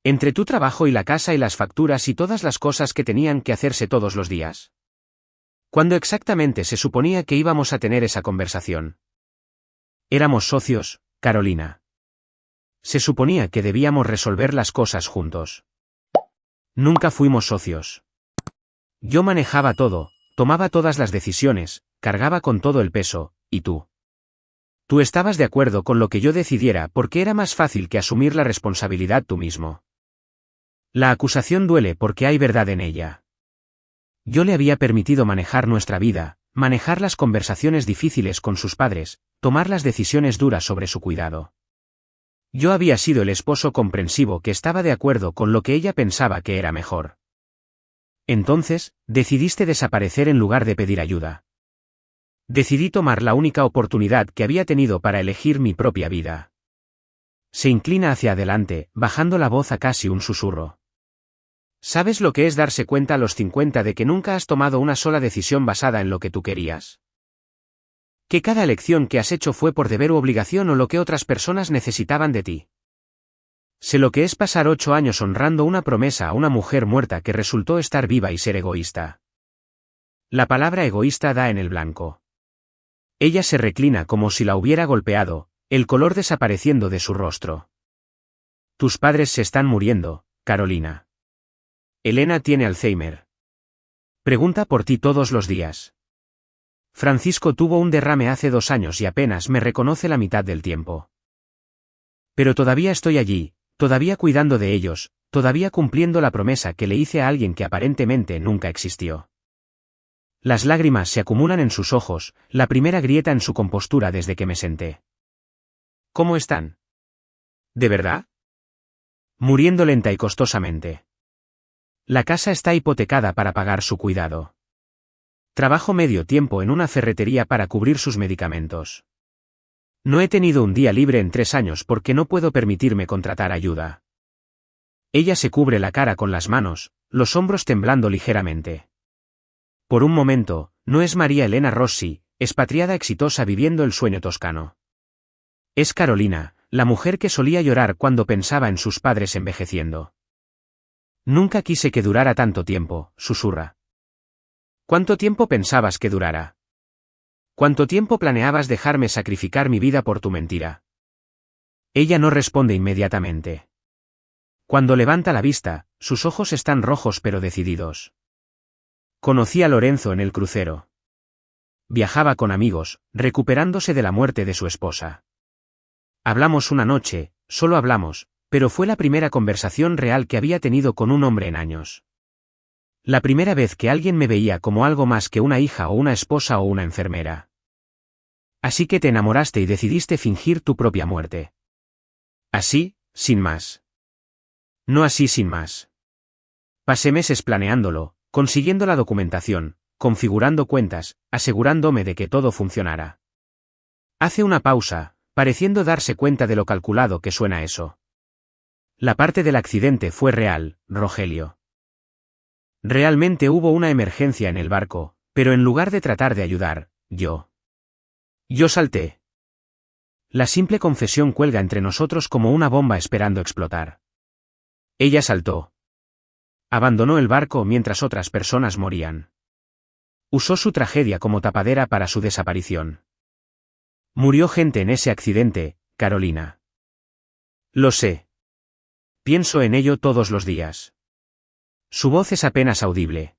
¿Entre tu trabajo y la casa y las facturas y todas las cosas que tenían que hacerse todos los días? ¿Cuándo exactamente se suponía que íbamos a tener esa conversación? Éramos socios, Carolina. Se suponía que debíamos resolver las cosas juntos. Nunca fuimos socios. Yo manejaba todo, tomaba todas las decisiones, cargaba con todo el peso, y tú. Tú estabas de acuerdo con lo que yo decidiera porque era más fácil que asumir la responsabilidad tú mismo. La acusación duele porque hay verdad en ella. Yo le había permitido manejar nuestra vida, manejar las conversaciones difíciles con sus padres, tomar las decisiones duras sobre su cuidado. Yo había sido el esposo comprensivo que estaba de acuerdo con lo que ella pensaba que era mejor. Entonces, decidiste desaparecer en lugar de pedir ayuda. Decidí tomar la única oportunidad que había tenido para elegir mi propia vida. Se inclina hacia adelante, bajando la voz a casi un susurro. ¿Sabes lo que es darse cuenta a los 50 de que nunca has tomado una sola decisión basada en lo que tú querías? Que cada elección que has hecho fue por deber u obligación o lo que otras personas necesitaban de ti. Sé lo que es pasar 8 años honrando una promesa a una mujer muerta que resultó estar viva y ser egoísta. La palabra egoísta da en el blanco. Ella se reclina como si la hubiera golpeado, el color desapareciendo de su rostro. Tus padres se están muriendo, Carolina. Elena tiene Alzheimer. Pregunta por ti todos los días. Francisco tuvo un derrame hace 2 años y apenas me reconoce la mitad del tiempo. Pero todavía estoy allí, todavía cuidando de ellos, todavía cumpliendo la promesa que le hice a alguien que aparentemente nunca existió. Las lágrimas se acumulan en sus ojos, la primera grieta en su compostura desde que me senté. ¿Cómo están? ¿De verdad? Muriendo lenta y costosamente. La casa está hipotecada para pagar su cuidado. Trabajo medio tiempo en una ferretería para cubrir sus medicamentos. No he tenido un día libre en 3 años porque no puedo permitirme contratar ayuda. Ella se cubre la cara con las manos, los hombros temblando ligeramente. Por un momento, no es María Elena Rossi, expatriada exitosa viviendo el sueño toscano. Es Carolina, la mujer que solía llorar cuando pensaba en sus padres envejeciendo. Nunca quise que durara tanto tiempo, susurra. ¿Cuánto tiempo pensabas que durara? ¿Cuánto tiempo planeabas dejarme sacrificar mi vida por tu mentira? Ella no responde inmediatamente. Cuando levanta la vista, sus ojos están rojos pero decididos. Conocí a Lorenzo en el crucero. Viajaba con amigos, recuperándose de la muerte de su esposa. Hablamos una noche, solo hablamos, pero fue la primera conversación real que había tenido con un hombre en años. La primera vez que alguien me veía como algo más que una hija o una esposa o una enfermera. Así que te enamoraste y decidiste fingir tu propia muerte. Así, sin más. No así sin más. Pasé meses planeándolo, consiguiendo la documentación, configurando cuentas, asegurándome de que todo funcionara. Hace una pausa, pareciendo darse cuenta de lo calculado que suena eso. La parte del accidente fue real, Rogelio. Realmente hubo una emergencia en el barco, pero en lugar de tratar de ayudar, yo salté. La simple confesión cuelga entre nosotros como una bomba esperando explotar. Ella saltó. Abandonó el barco mientras otras personas morían. Usó su tragedia como tapadera para su desaparición. Murió gente en ese accidente, Carolina. Lo sé. Pienso en ello todos los días. Su voz es apenas audible.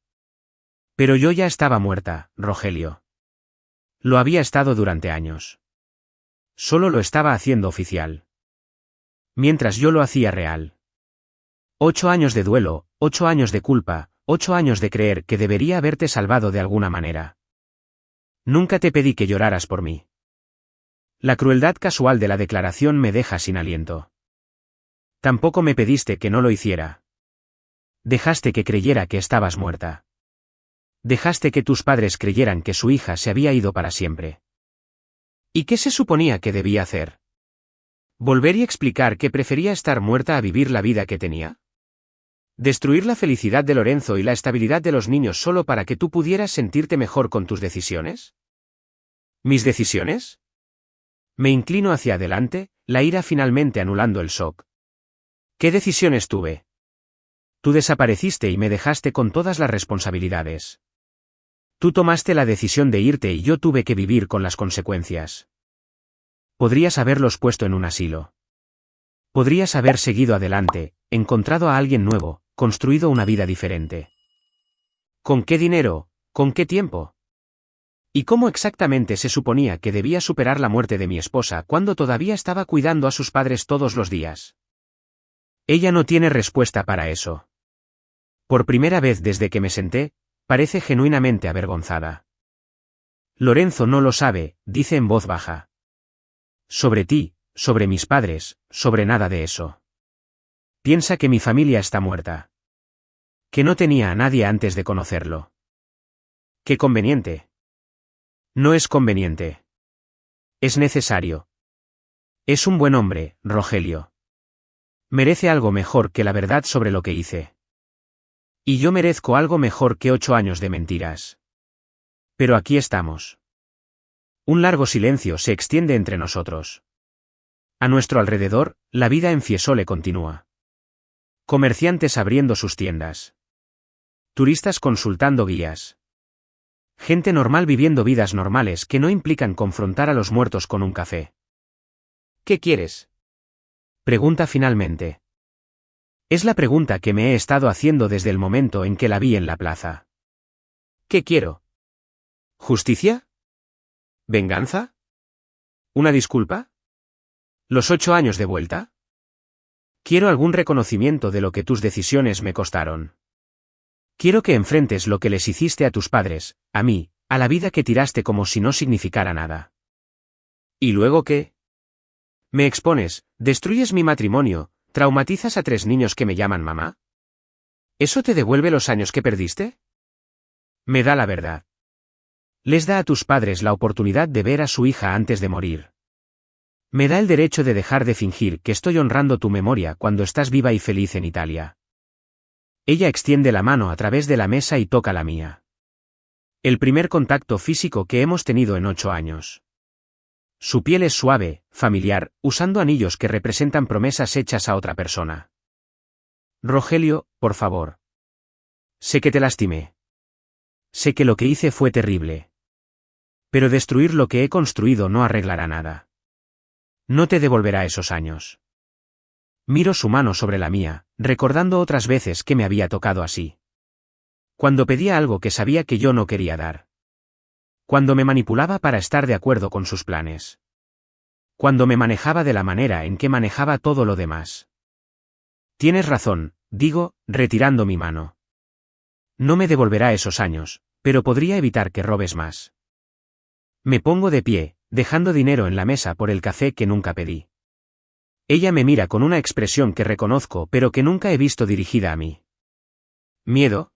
Pero yo ya estaba muerta, Rogelio. Lo había estado durante años. Solo lo estaba haciendo oficial. Mientras yo lo hacía real. 8 años de duelo, 8 años de culpa, 8 años de creer que debería haberte salvado de alguna manera. Nunca te pedí que lloraras por mí. La crueldad casual de la declaración me deja sin aliento. Tampoco me pediste que no lo hiciera. Dejaste que creyera que estabas muerta. Dejaste que tus padres creyeran que su hija se había ido para siempre. ¿Y qué se suponía que debía hacer? ¿Volver y explicar que prefería estar muerta a vivir la vida que tenía? ¿Destruir la felicidad de Lorenzo y la estabilidad de los niños solo para que tú pudieras sentirte mejor con tus decisiones? ¿Mis decisiones? Me inclino hacia adelante, la ira finalmente anulando el shock. ¿Qué decisiones tuve? Tú desapareciste y me dejaste con todas las responsabilidades. Tú tomaste la decisión de irte y yo tuve que vivir con las consecuencias. Podrías haberlos puesto en un asilo. Podrías haber seguido adelante, encontrado a alguien nuevo, construido una vida diferente. ¿Con qué dinero? ¿Con qué tiempo? ¿Y cómo exactamente se suponía que debía superar la muerte de mi esposa cuando todavía estaba cuidando a sus padres todos los días? Ella no tiene respuesta para eso. Por primera vez desde que me senté, parece genuinamente avergonzada. Lorenzo no lo sabe, dice en voz baja. Sobre ti, sobre mis padres, sobre nada de eso. Piensa que mi familia está muerta. Que no tenía a nadie antes de conocerlo. Qué conveniente. No es conveniente. Es necesario. Es un buen hombre, Rogelio. Merece algo mejor que la verdad sobre lo que hice. Y yo merezco algo mejor que 8 años de mentiras. Pero aquí estamos. Un largo silencio se extiende entre nosotros. A nuestro alrededor, la vida en Fiesole continúa. Comerciantes abriendo sus tiendas. Turistas consultando guías. Gente normal viviendo vidas normales que no implican confrontar a los muertos con un café. ¿Qué quieres? Pregunta finalmente. Es la pregunta que me he estado haciendo desde el momento en que la vi en la plaza. ¿Qué quiero? ¿Justicia? ¿Venganza? ¿Una disculpa? ¿Los 8 años de vuelta? Quiero algún reconocimiento de lo que tus decisiones me costaron. Quiero que enfrentes lo que les hiciste a tus padres, a mí, a la vida que tiraste como si no significara nada. ¿Y luego qué? Me expones, destruyes mi matrimonio, traumatizas a 3 niños que me llaman mamá. ¿Eso te devuelve los años que perdiste? Me da la verdad. Les da a tus padres la oportunidad de ver a su hija antes de morir. Me da el derecho de dejar de fingir que estoy honrando tu memoria cuando estás viva y feliz en Italia. Ella extiende la mano a través de la mesa y toca la mía. El primer contacto físico que hemos tenido en 8 años. Su piel es suave, familiar, usando anillos que representan promesas hechas a otra persona. Rogelio, por favor. Sé que te lastimé. Sé que lo que hice fue terrible. Pero destruir lo que he construido no arreglará nada. No te devolverá esos años. Miro su mano sobre la mía, recordando otras veces que me había tocado así. Cuando pedía algo que sabía que yo no quería dar. Cuando me manipulaba para estar de acuerdo con sus planes. Cuando me manejaba de la manera en que manejaba todo lo demás. Tienes razón, digo, retirando mi mano. No me devolverá esos años, pero podría evitar que robes más. Me pongo de pie, dejando dinero en la mesa por el café que nunca pedí. Ella me mira con una expresión que reconozco pero que nunca he visto dirigida a mí. ¿Miedo?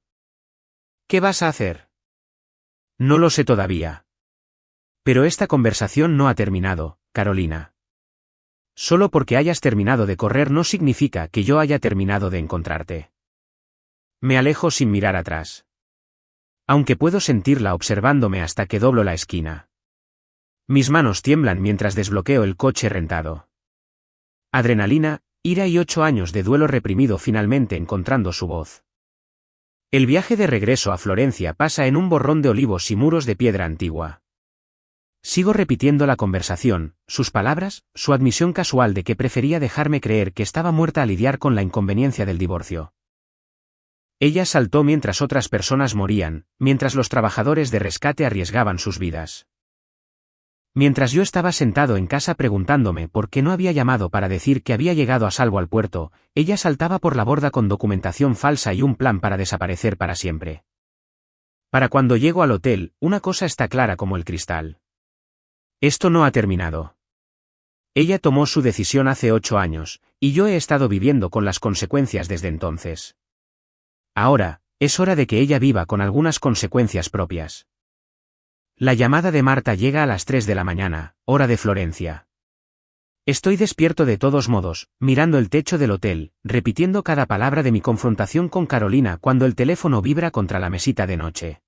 ¿Qué vas a hacer? No lo sé todavía. Pero esta conversación no ha terminado, Carolina. Solo porque hayas terminado de correr no significa que yo haya terminado de encontrarte. Me alejo sin mirar atrás. Aunque puedo sentirla observándome hasta que doblo la esquina. Mis manos tiemblan mientras desbloqueo el coche rentado. Adrenalina, ira y 8 años de duelo reprimido finalmente encontrando su voz. El viaje de regreso a Florencia pasa en un borrón de olivos y muros de piedra antigua. Sigo repitiendo la conversación, sus palabras, su admisión casual de que prefería dejarme creer que estaba muerta a lidiar con la inconveniencia del divorcio. Ella saltó mientras otras personas morían, mientras los trabajadores de rescate arriesgaban sus vidas. Mientras yo estaba sentado en casa preguntándome por qué no había llamado para decir que había llegado a salvo al puerto, ella saltaba por la borda con documentación falsa y un plan para desaparecer para siempre. Para cuando llego al hotel, una cosa está clara como el cristal. Esto no ha terminado. Ella tomó su decisión hace 8 años, y yo he estado viviendo con las consecuencias desde entonces. Ahora, es hora de que ella viva con algunas consecuencias propias. La llamada de Marta llega a las 3 de la mañana, hora de Florencia. Estoy despierto de todos modos, mirando el techo del hotel, repitiendo cada palabra de mi confrontación con Carolina cuando el teléfono vibra contra la mesita de noche.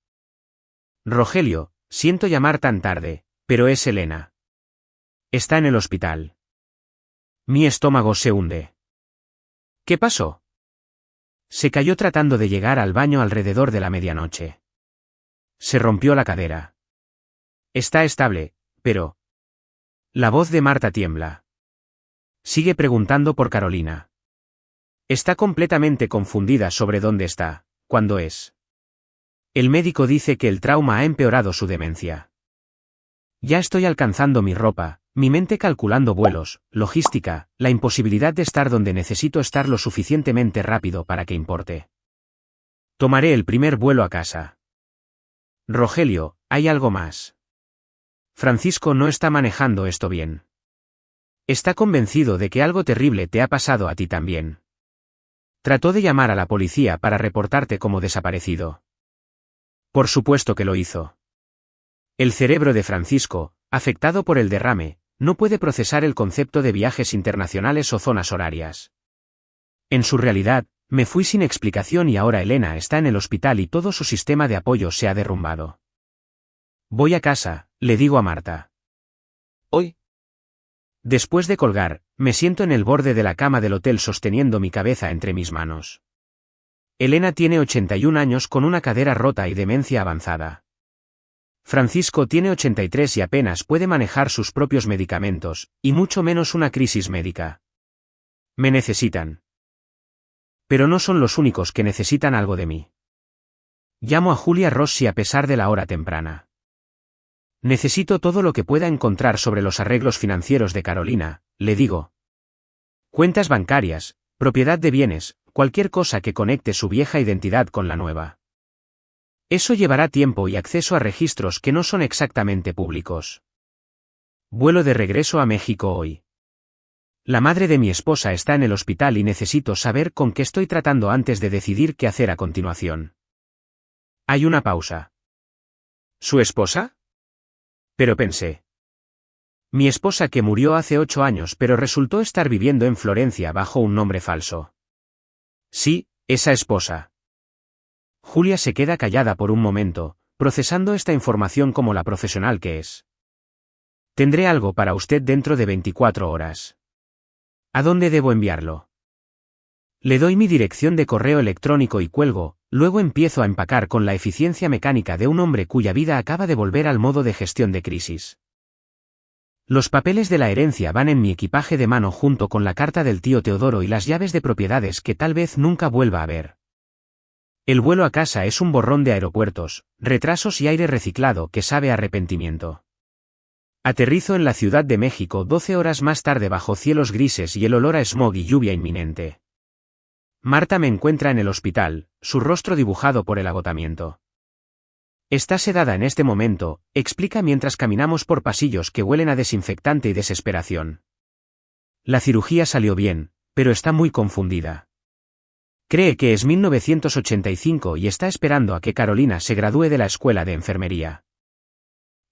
Rogelio, siento llamar tan tarde, pero es Elena. Está en el hospital. Mi estómago se hunde. ¿Qué pasó? Se cayó tratando de llegar al baño alrededor de la medianoche. Se rompió la cadera. Está estable, pero... La voz de Marta tiembla. Sigue preguntando por Carolina. Está completamente confundida sobre dónde está, cuándo es. El médico dice que el trauma ha empeorado su demencia. Ya estoy alcanzando mi ropa, mi mente calculando vuelos, logística, la imposibilidad de estar donde necesito estar lo suficientemente rápido para que importe. Tomaré el primer vuelo a casa. Rogelio, hay algo más. Francisco no está manejando esto bien. Está convencido de que algo terrible te ha pasado a ti también. Trató de llamar a la policía para reportarte como desaparecido. Por supuesto que lo hizo. El cerebro de Francisco, afectado por el derrame, no puede procesar el concepto de viajes internacionales o zonas horarias. En su realidad, me fui sin explicación y ahora Elena está en el hospital y todo su sistema de apoyo se ha derrumbado. Voy a casa, le digo a Marta. ¿Hoy? Después de colgar, me siento en el borde de la cama del hotel sosteniendo mi cabeza entre mis manos. Elena tiene 81 años con una cadera rota y demencia avanzada. Francisco tiene 83 y apenas puede manejar sus propios medicamentos, y mucho menos una crisis médica. Me necesitan. Pero no son los únicos que necesitan algo de mí. Llamo a Julia Rossi a pesar de la hora temprana. Necesito todo lo que pueda encontrar sobre los arreglos financieros de Carolina, le digo. Cuentas bancarias, propiedad de bienes, cualquier cosa que conecte su vieja identidad con la nueva. Eso llevará tiempo y acceso a registros que no son exactamente públicos. Vuelo de regreso a México hoy. La madre de mi esposa está en el hospital y necesito saber con qué estoy tratando antes de decidir qué hacer a continuación. Hay una pausa. ¿Su esposa? Pero pensé. Mi esposa que murió hace 8 años pero resultó estar viviendo en Florencia bajo un nombre falso. Sí, esa esposa. Julia se queda callada por un momento, procesando esta información como la profesional que es. Tendré algo para usted dentro de 24 horas. ¿A dónde debo enviarlo? Le doy mi dirección de correo electrónico y cuelgo, luego empiezo a empacar con la eficiencia mecánica de un hombre cuya vida acaba de volver al modo de gestión de crisis. Los papeles de la herencia van en mi equipaje de mano junto con la carta del tío Teodoro y las llaves de propiedades que tal vez nunca vuelva a ver. El vuelo a casa es un borrón de aeropuertos, retrasos y aire reciclado que sabe a arrepentimiento. Aterrizo en la Ciudad de México 12 horas más tarde bajo cielos grises y el olor a smog y lluvia inminente. Marta me encuentra en el hospital, su rostro dibujado por el agotamiento. Está sedada en este momento, explica mientras caminamos por pasillos que huelen a desinfectante y desesperación. La cirugía salió bien, pero está muy confundida. Cree que es 1985 y está esperando a que Carolina se gradúe de la escuela de enfermería.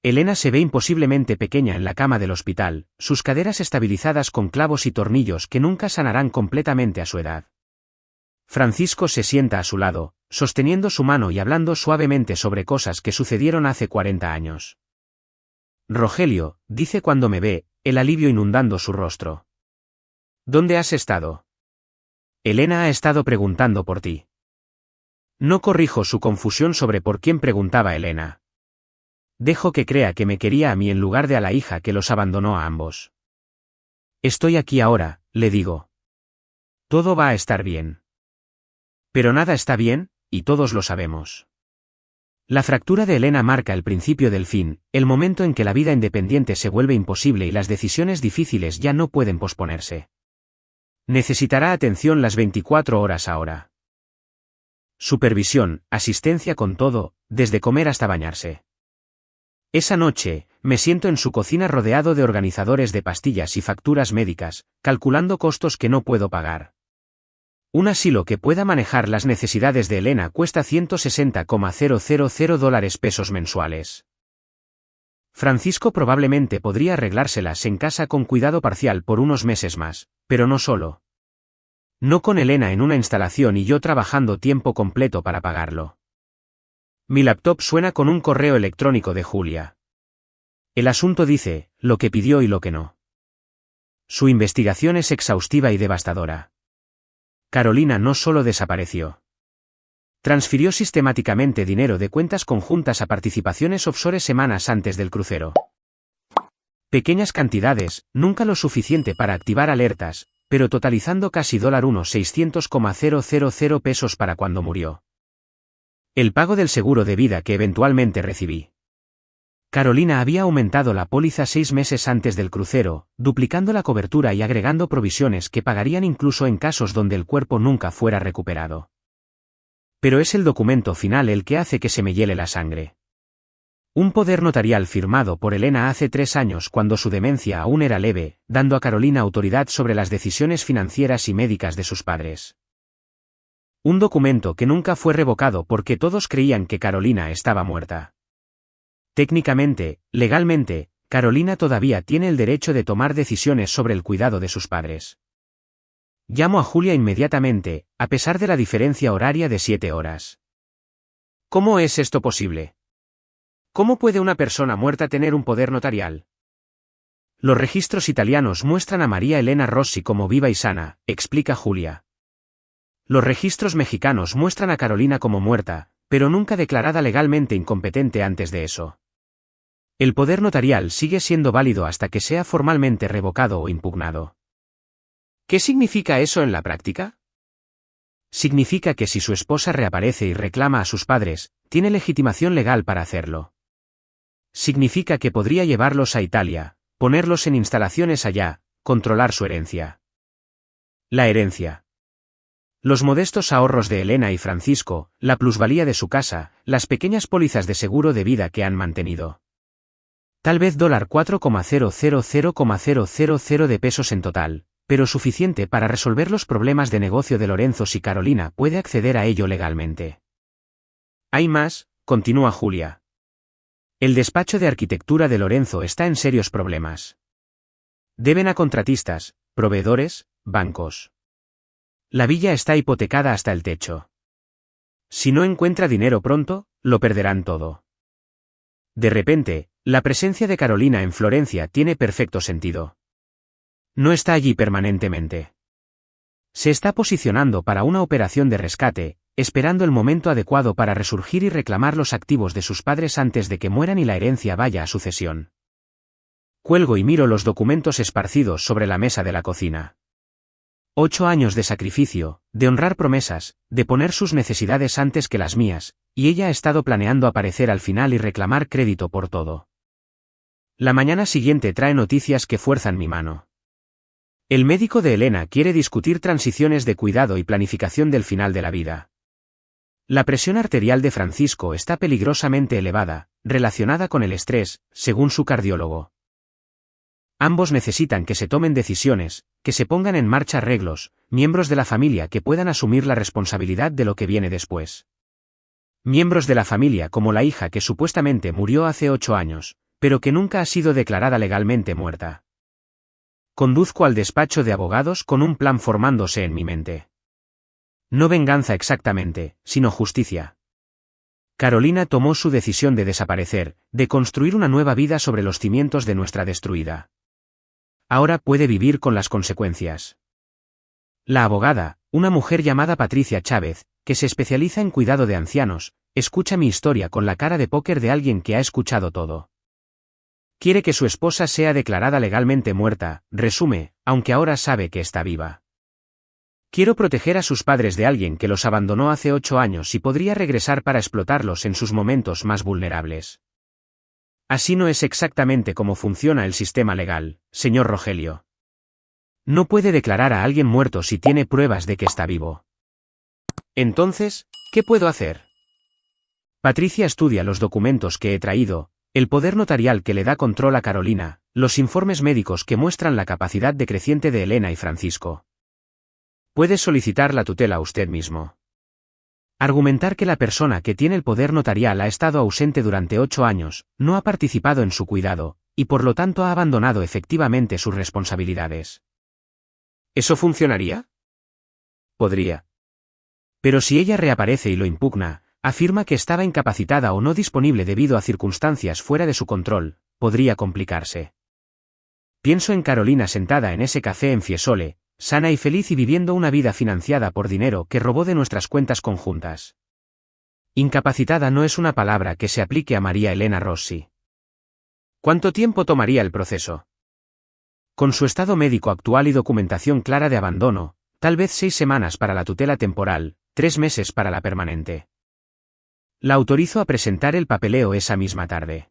Elena se ve imposiblemente pequeña en la cama del hospital, sus caderas estabilizadas con clavos y tornillos que nunca sanarán completamente a su edad. Francisco se sienta a su lado, sosteniendo su mano y hablando suavemente sobre cosas que sucedieron hace 40 años. Rogelio, dice cuando me ve, el alivio inundando su rostro. ¿Dónde has estado? Elena ha estado preguntando por ti. No corrijo su confusión sobre por quién preguntaba Elena. Dejo que crea que me quería a mí en lugar de a la hija que los abandonó a ambos. Estoy aquí ahora, le digo. Todo va a estar bien. Pero nada está bien, y todos lo sabemos. La fractura de Elena marca el principio del fin, el momento en que la vida independiente se vuelve imposible y las decisiones difíciles ya no pueden posponerse. Necesitará atención las 24 horas ahora. Supervisión, asistencia con todo, desde comer hasta bañarse. Esa noche, me siento en su cocina rodeado de organizadores de pastillas y facturas médicas, calculando costos que no puedo pagar. Un asilo que pueda manejar las necesidades de Elena cuesta $160,000 mensuales. Francisco probablemente podría arreglárselas en casa con cuidado parcial por unos meses más, pero no solo. No con Elena en una instalación y yo trabajando tiempo completo para pagarlo. Mi laptop suena con un correo electrónico de Julia. El asunto dice, lo que pidió y lo que no. Su investigación es exhaustiva y devastadora. Carolina no solo desapareció. Transfirió sistemáticamente dinero de cuentas conjuntas a participaciones offshore semanas antes del crucero. Pequeñas cantidades, nunca lo suficiente para activar alertas, pero totalizando casi unos 600,000 pesos para cuando murió. El pago del seguro de vida que eventualmente recibí. Carolina había aumentado la póliza 6 meses antes del crucero, duplicando la cobertura y agregando provisiones que pagarían incluso en casos donde el cuerpo nunca fuera recuperado. Pero es el documento final el que hace que se me hiele la sangre. Un poder notarial firmado por Elena hace 3 años cuando su demencia aún era leve, dando a Carolina autoridad sobre las decisiones financieras y médicas de sus padres. Un documento que nunca fue revocado porque todos creían que Carolina estaba muerta. Técnicamente, legalmente, Carolina todavía tiene el derecho de tomar decisiones sobre el cuidado de sus padres. Llamo a Julia inmediatamente, a pesar de la diferencia horaria de 7 horas. ¿Cómo es esto posible? ¿Cómo puede una persona muerta tener un poder notarial? Los registros italianos muestran a María Elena Rossi como viva y sana, explica Julia. Los registros mexicanos muestran a Carolina como muerta, pero nunca declarada legalmente incompetente antes de eso. El poder notarial sigue siendo válido hasta que sea formalmente revocado o impugnado. ¿Qué significa eso en la práctica? Significa que si su esposa reaparece y reclama a sus padres, tiene legitimación legal para hacerlo. Significa que podría llevarlos a Italia, ponerlos en instalaciones allá, controlar su herencia. La herencia. Los modestos ahorros de Elena y Francisco, la plusvalía de su casa, las pequeñas pólizas de seguro de vida que han mantenido. Tal vez $4,000,000 de pesos en total, pero suficiente para resolver los problemas de negocio de Lorenzo si Carolina puede acceder a ello legalmente. Hay más, continúa Julia. El despacho de arquitectura de Lorenzo está en serios problemas. Deben a contratistas, proveedores, bancos. La villa está hipotecada hasta el techo. Si no encuentra dinero pronto, lo perderán todo. De repente, la presencia de Carolina en Florencia tiene perfecto sentido. No está allí permanentemente. Se está posicionando para una operación de rescate, esperando el momento adecuado para resurgir y reclamar los activos de sus padres antes de que mueran y la herencia vaya a sucesión. Cuelgo y miro los documentos esparcidos sobre la mesa de la cocina. 8 años de sacrificio, de honrar promesas, de poner sus necesidades antes que las mías, y ella ha estado planeando aparecer al final y reclamar crédito por todo. La mañana siguiente trae noticias que fuerzan mi mano. El médico de Elena quiere discutir transiciones de cuidado y planificación del final de la vida. La presión arterial de Francisco está peligrosamente elevada, relacionada con el estrés, según su cardiólogo. Ambos necesitan que se tomen decisiones, que se pongan en marcha arreglos, miembros de la familia que puedan asumir la responsabilidad de lo que viene después. Miembros de la familia como la hija que supuestamente murió hace 8 años, pero que nunca ha sido declarada legalmente muerta. Conduzco al despacho de abogados con un plan formándose en mi mente. No venganza exactamente, sino justicia. Carolina tomó su decisión de desaparecer, de construir una nueva vida sobre los cimientos de nuestra destruida. Ahora puede vivir con las consecuencias. La abogada, una mujer llamada Patricia Chávez, que se especializa en cuidado de ancianos, escucha mi historia con la cara de póker de alguien que ha escuchado todo. Quiere que su esposa sea declarada legalmente muerta, resume, aunque ahora sabe que está viva. Quiero proteger a sus padres de alguien que los abandonó hace 8 años y podría regresar para explotarlos en sus momentos más vulnerables. Así no es exactamente cómo funciona el sistema legal, señor Rogelio. No puede declarar a alguien muerto si tiene pruebas de que está vivo. Entonces, ¿qué puedo hacer? Patricia estudia los documentos que he traído, el poder notarial que le da control a Carolina, los informes médicos que muestran la capacidad decreciente de Elena y Francisco. Puede solicitar la tutela usted mismo. Argumentar que la persona que tiene el poder notarial ha estado ausente durante 8 años, no ha participado en su cuidado, y por lo tanto ha abandonado efectivamente sus responsabilidades. ¿Eso funcionaría? Podría. Pero si ella reaparece y lo impugna, afirma que estaba incapacitada o no disponible debido a circunstancias fuera de su control, podría complicarse. Pienso en Carolina sentada en ese café en Fiesole, sana y feliz y viviendo una vida financiada por dinero que robó de nuestras cuentas conjuntas. Incapacitada no es una palabra que se aplique a María Elena Rossi. ¿Cuánto tiempo tomaría el proceso? Con su estado médico actual y documentación clara de abandono, tal vez 6 semanas para la tutela temporal, 3 meses para la permanente. La autorizo a presentar el papeleo esa misma tarde.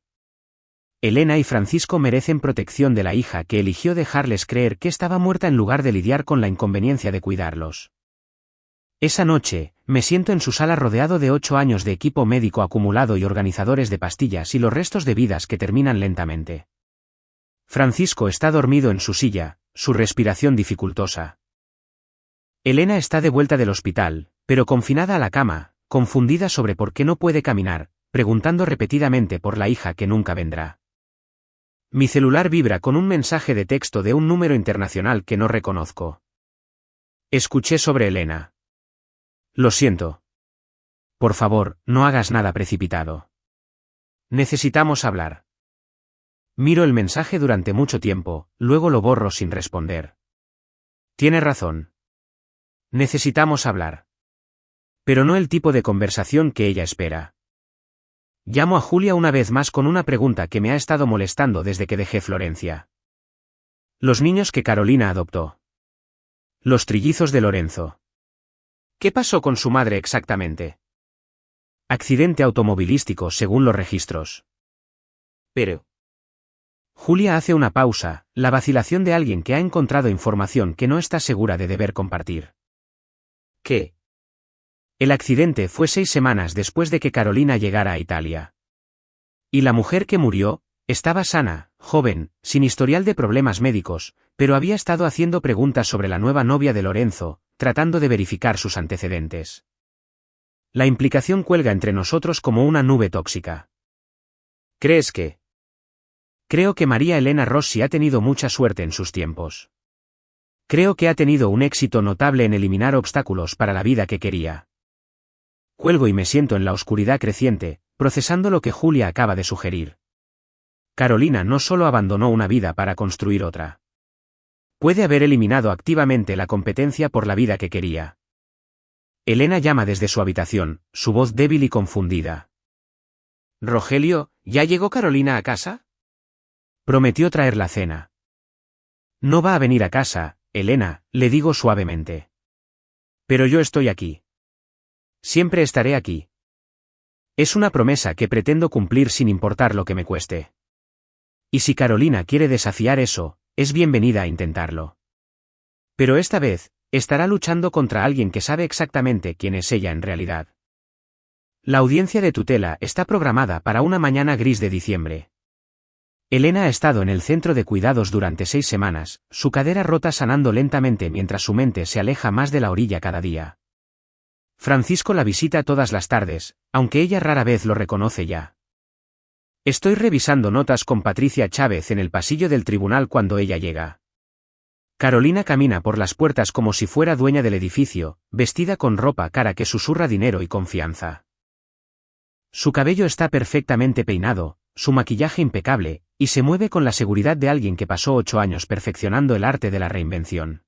Elena y Francisco merecen protección de la hija que eligió dejarles creer que estaba muerta en lugar de lidiar con la inconveniencia de cuidarlos. Esa noche, me siento en su sala rodeado de 8 años de equipo médico acumulado y organizadores de pastillas y los restos de vidas que terminan lentamente. Francisco está dormido en su silla, su respiración dificultosa. Elena está de vuelta del hospital, pero confinada a la cama, confundida sobre por qué no puede caminar, preguntando repetidamente por la hija que nunca vendrá. Mi celular vibra con un mensaje de texto de un número internacional que no reconozco. Escuché sobre Elena. Lo siento. Por favor, no hagas nada precipitado. Necesitamos hablar. Miro el mensaje durante mucho tiempo, luego lo borro sin responder. Tiene razón. Necesitamos hablar. Pero no el tipo de conversación que ella espera. Llamo a Julia una vez más con una pregunta que me ha estado molestando desde que dejé Florencia. Los niños que Carolina adoptó. Los trillizos de Lorenzo. ¿Qué pasó con su madre exactamente? Accidente automovilístico según los registros. Pero. Julia hace una pausa, la vacilación de alguien que ha encontrado información que no está segura de deber compartir. ¿Qué? El accidente fue 6 semanas después de que Carolina llegara a Italia. Y la mujer que murió, estaba sana, joven, sin historial de problemas médicos, pero había estado haciendo preguntas sobre la nueva novia de Lorenzo, tratando de verificar sus antecedentes. La implicación cuelga entre nosotros como una nube tóxica. ¿Crees que? Creo que María Elena Rossi ha tenido mucha suerte en sus tiempos. Creo que ha tenido un éxito notable en eliminar obstáculos para la vida que quería. Cuelgo y me siento en la oscuridad creciente, procesando lo que Julia acaba de sugerir. Carolina no solo abandonó una vida para construir otra. Puede haber eliminado activamente la competencia por la vida que quería. Elena llama desde su habitación, su voz débil y confundida. «Rogelio, ¿ya llegó Carolina a casa?» Prometió traer la cena. «No va a venir a casa, Elena», le digo suavemente. «Pero yo estoy aquí. Siempre estaré aquí. Es una promesa que pretendo cumplir sin importar lo que me cueste. Y si Carolina quiere desafiar eso, es bienvenida a intentarlo. Pero esta vez, estará luchando contra alguien que sabe exactamente quién es ella en realidad. La audiencia de tutela está programada para una mañana gris de diciembre. Elena ha estado en el centro de cuidados durante 6 semanas, su cadera rota sanando lentamente mientras su mente se aleja más de la orilla cada día. Francisco la visita todas las tardes, aunque ella rara vez lo reconoce ya. Estoy revisando notas con Patricia Chávez en el pasillo del tribunal cuando ella llega. Carolina camina por las puertas como si fuera dueña del edificio, vestida con ropa cara que susurra dinero y confianza. Su cabello está perfectamente peinado, su maquillaje impecable, y se mueve con la seguridad de alguien que pasó 8 años perfeccionando el arte de la reinvención.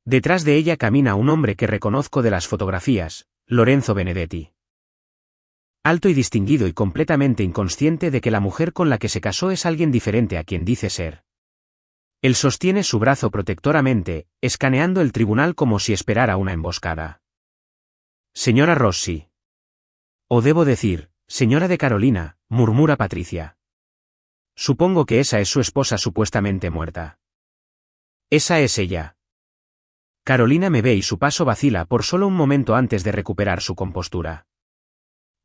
Detrás de ella camina un hombre que reconozco de las fotografías, Lorenzo Benedetti. Alto y distinguido y completamente inconsciente de que la mujer con la que se casó es alguien diferente a quien dice ser. Él sostiene su brazo protectoramente, escaneando el tribunal como si esperara una emboscada. «Señora Rossi». «O debo decir, señora de Carolina», murmura Patricia. «Supongo que esa es su esposa supuestamente muerta». «Esa es ella». Carolina me ve y su paso vacila por solo un momento antes de recuperar su compostura.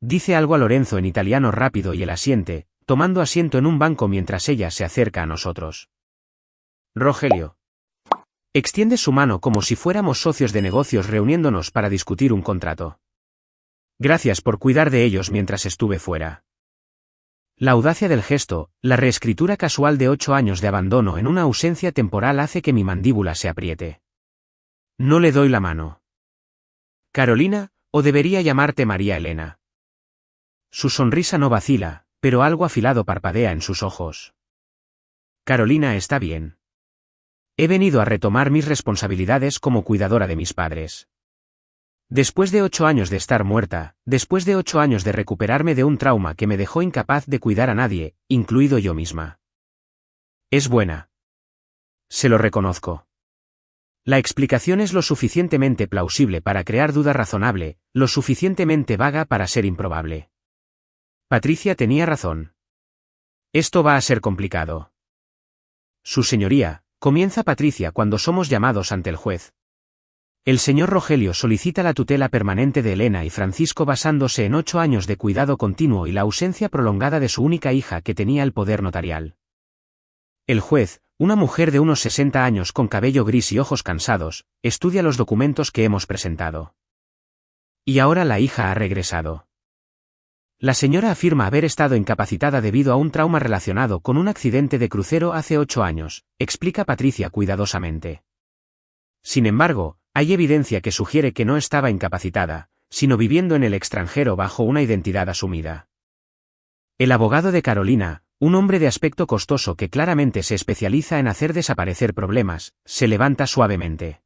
Dice algo a Lorenzo en italiano rápido y él asiente, tomando asiento en un banco mientras ella se acerca a nosotros. «Rogelio». Extiende su mano como si fuéramos socios de negocios reuniéndonos para discutir un contrato. «Gracias por cuidar de ellos mientras estuve fuera». La audacia del gesto, la reescritura casual de 8 años de abandono en una ausencia temporal hace que mi mandíbula se apriete. No le doy la mano. «Carolina, o debería llamarte María Elena». Su sonrisa no vacila, pero algo afilado parpadea en sus ojos. «Carolina está bien. He venido a retomar mis responsabilidades como cuidadora de mis padres. Después de 8 años de estar muerta, después de 8 años de recuperarme de un trauma que me dejó incapaz de cuidar a nadie, incluido yo misma. Es buena. Se lo reconozco. La explicación es lo suficientemente plausible para crear duda razonable, lo suficientemente vaga para ser improbable. Patricia tenía razón. Esto va a ser complicado. Su señoría, comienza Patricia cuando somos llamados ante el juez. El señor Rogelio solicita la tutela permanente de Elena y Francisco basándose en 8 años de cuidado continuo y la ausencia prolongada de su única hija que tenía el poder notarial. El juez, una mujer de unos 60 años con cabello gris y ojos cansados, estudia los documentos que hemos presentado. Y ahora la hija ha regresado. La señora afirma haber estado incapacitada debido a un trauma relacionado con un accidente de crucero hace 8 años, explica Patricia cuidadosamente. Sin embargo, hay evidencia que sugiere que no estaba incapacitada, sino viviendo en el extranjero bajo una identidad asumida. El abogado de Carolina, un hombre de aspecto costoso que claramente se especializa en hacer desaparecer problemas, se levanta suavemente.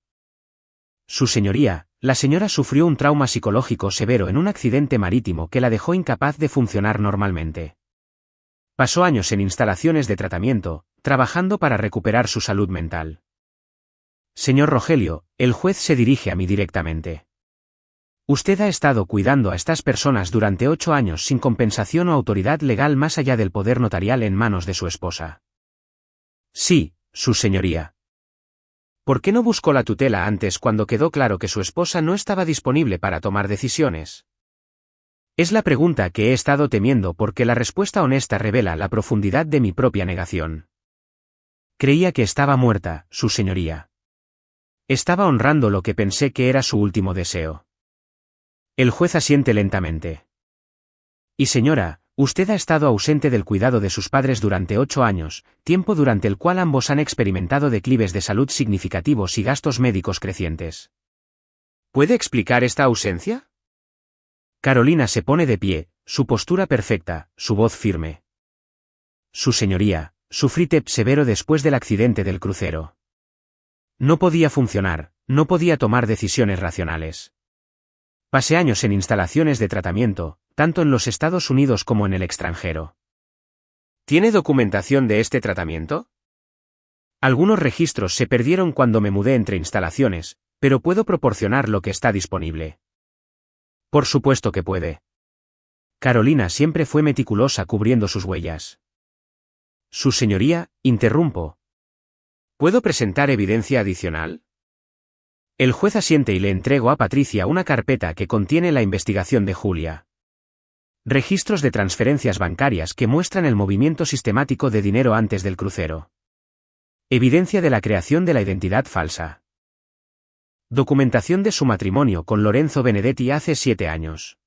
Su señoría, la señora sufrió un trauma psicológico severo en un accidente marítimo que la dejó incapaz de funcionar normalmente. Pasó años en instalaciones de tratamiento, trabajando para recuperar su salud mental. Señor Rogelio, el juez se dirige a mí directamente. Usted ha estado cuidando a estas personas durante 8 años sin compensación o autoridad legal más allá del poder notarial en manos de su esposa. Sí, su señoría. ¿Por qué no buscó la tutela antes cuando quedó claro que su esposa no estaba disponible para tomar decisiones? Es la pregunta que he estado temiendo porque la respuesta honesta revela la profundidad de mi propia negación. Creía que estaba muerta, su señoría. Estaba honrando lo que pensé que era su último deseo. El juez asiente lentamente. Y señora, usted ha estado ausente del cuidado de sus padres durante 8 años, tiempo durante el cual ambos han experimentado declives de salud significativos y gastos médicos crecientes. ¿Puede explicar esta ausencia? Carolina se pone de pie, su postura perfecta, su voz firme. Su señoría, sufrí TEP severo después del accidente del crucero. No podía funcionar, no podía tomar decisiones racionales. Pasé años en instalaciones de tratamiento, tanto en los Estados Unidos como en el extranjero. ¿Tiene documentación de este tratamiento? Algunos registros se perdieron cuando me mudé entre instalaciones, pero puedo proporcionar lo que está disponible. Por supuesto que puede. Carolina siempre fue meticulosa cubriendo sus huellas. Su señoría, interrumpo. ¿Puedo presentar evidencia adicional? El juez asiente y le entrego a Patricia una carpeta que contiene la investigación de Julia. Registros de transferencias bancarias que muestran el movimiento sistemático de dinero antes del crucero. Evidencia de la creación de la identidad falsa. Documentación de su matrimonio con Lorenzo Benedetti hace 7 años.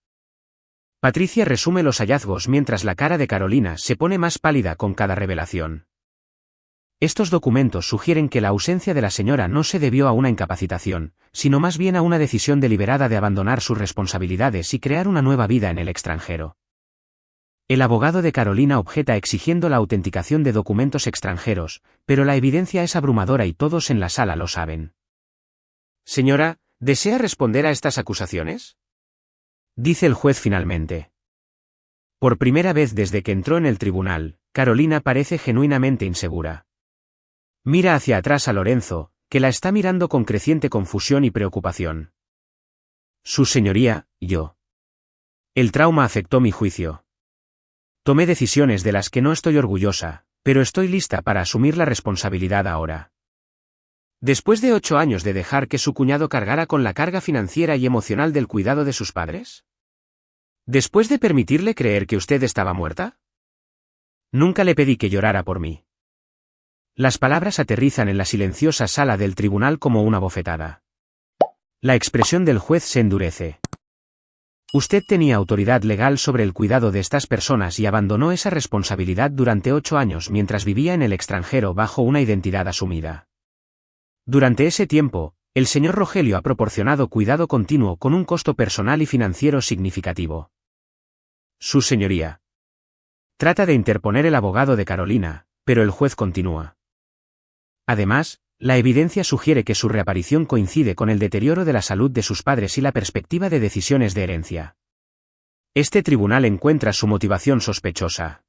Patricia resume los hallazgos mientras la cara de Carolina se pone más pálida con cada revelación. Estos documentos sugieren que la ausencia de la señora no se debió a una incapacitación, sino más bien a una decisión deliberada de abandonar sus responsabilidades y crear una nueva vida en el extranjero. El abogado de Carolina objeta exigiendo la autenticación de documentos extranjeros, pero la evidencia es abrumadora y todos en la sala lo saben. Señora, ¿desea responder a estas acusaciones? Dice el juez finalmente. Por primera vez desde que entró en el tribunal, Carolina parece genuinamente insegura. Mira hacia atrás a Lorenzo, que la está mirando con creciente confusión y preocupación. Su señoría, yo. El trauma afectó mi juicio. Tomé decisiones de las que no estoy orgullosa, pero estoy lista para asumir la responsabilidad ahora. Después de 8 años de dejar que su cuñado cargara con la carga financiera y emocional del cuidado de sus padres. Después de permitirle creer que usted estaba muerta. Nunca le pedí que llorara por mí. Las palabras aterrizan en la silenciosa sala del tribunal como una bofetada. La expresión del juez se endurece. Usted tenía autoridad legal sobre el cuidado de estas personas y abandonó esa responsabilidad durante 8 años mientras vivía en el extranjero bajo una identidad asumida. Durante ese tiempo, el señor Rogelio ha proporcionado cuidado continuo con un costo personal y financiero significativo. Su señoría. Trata de interponer el abogado de Carolina, pero el juez continúa. Además, La evidencia sugiere que su reaparición coincide con el deterioro de la salud de sus padres y la perspectiva de decisiones de herencia. Este tribunal encuentra su motivación sospechosa.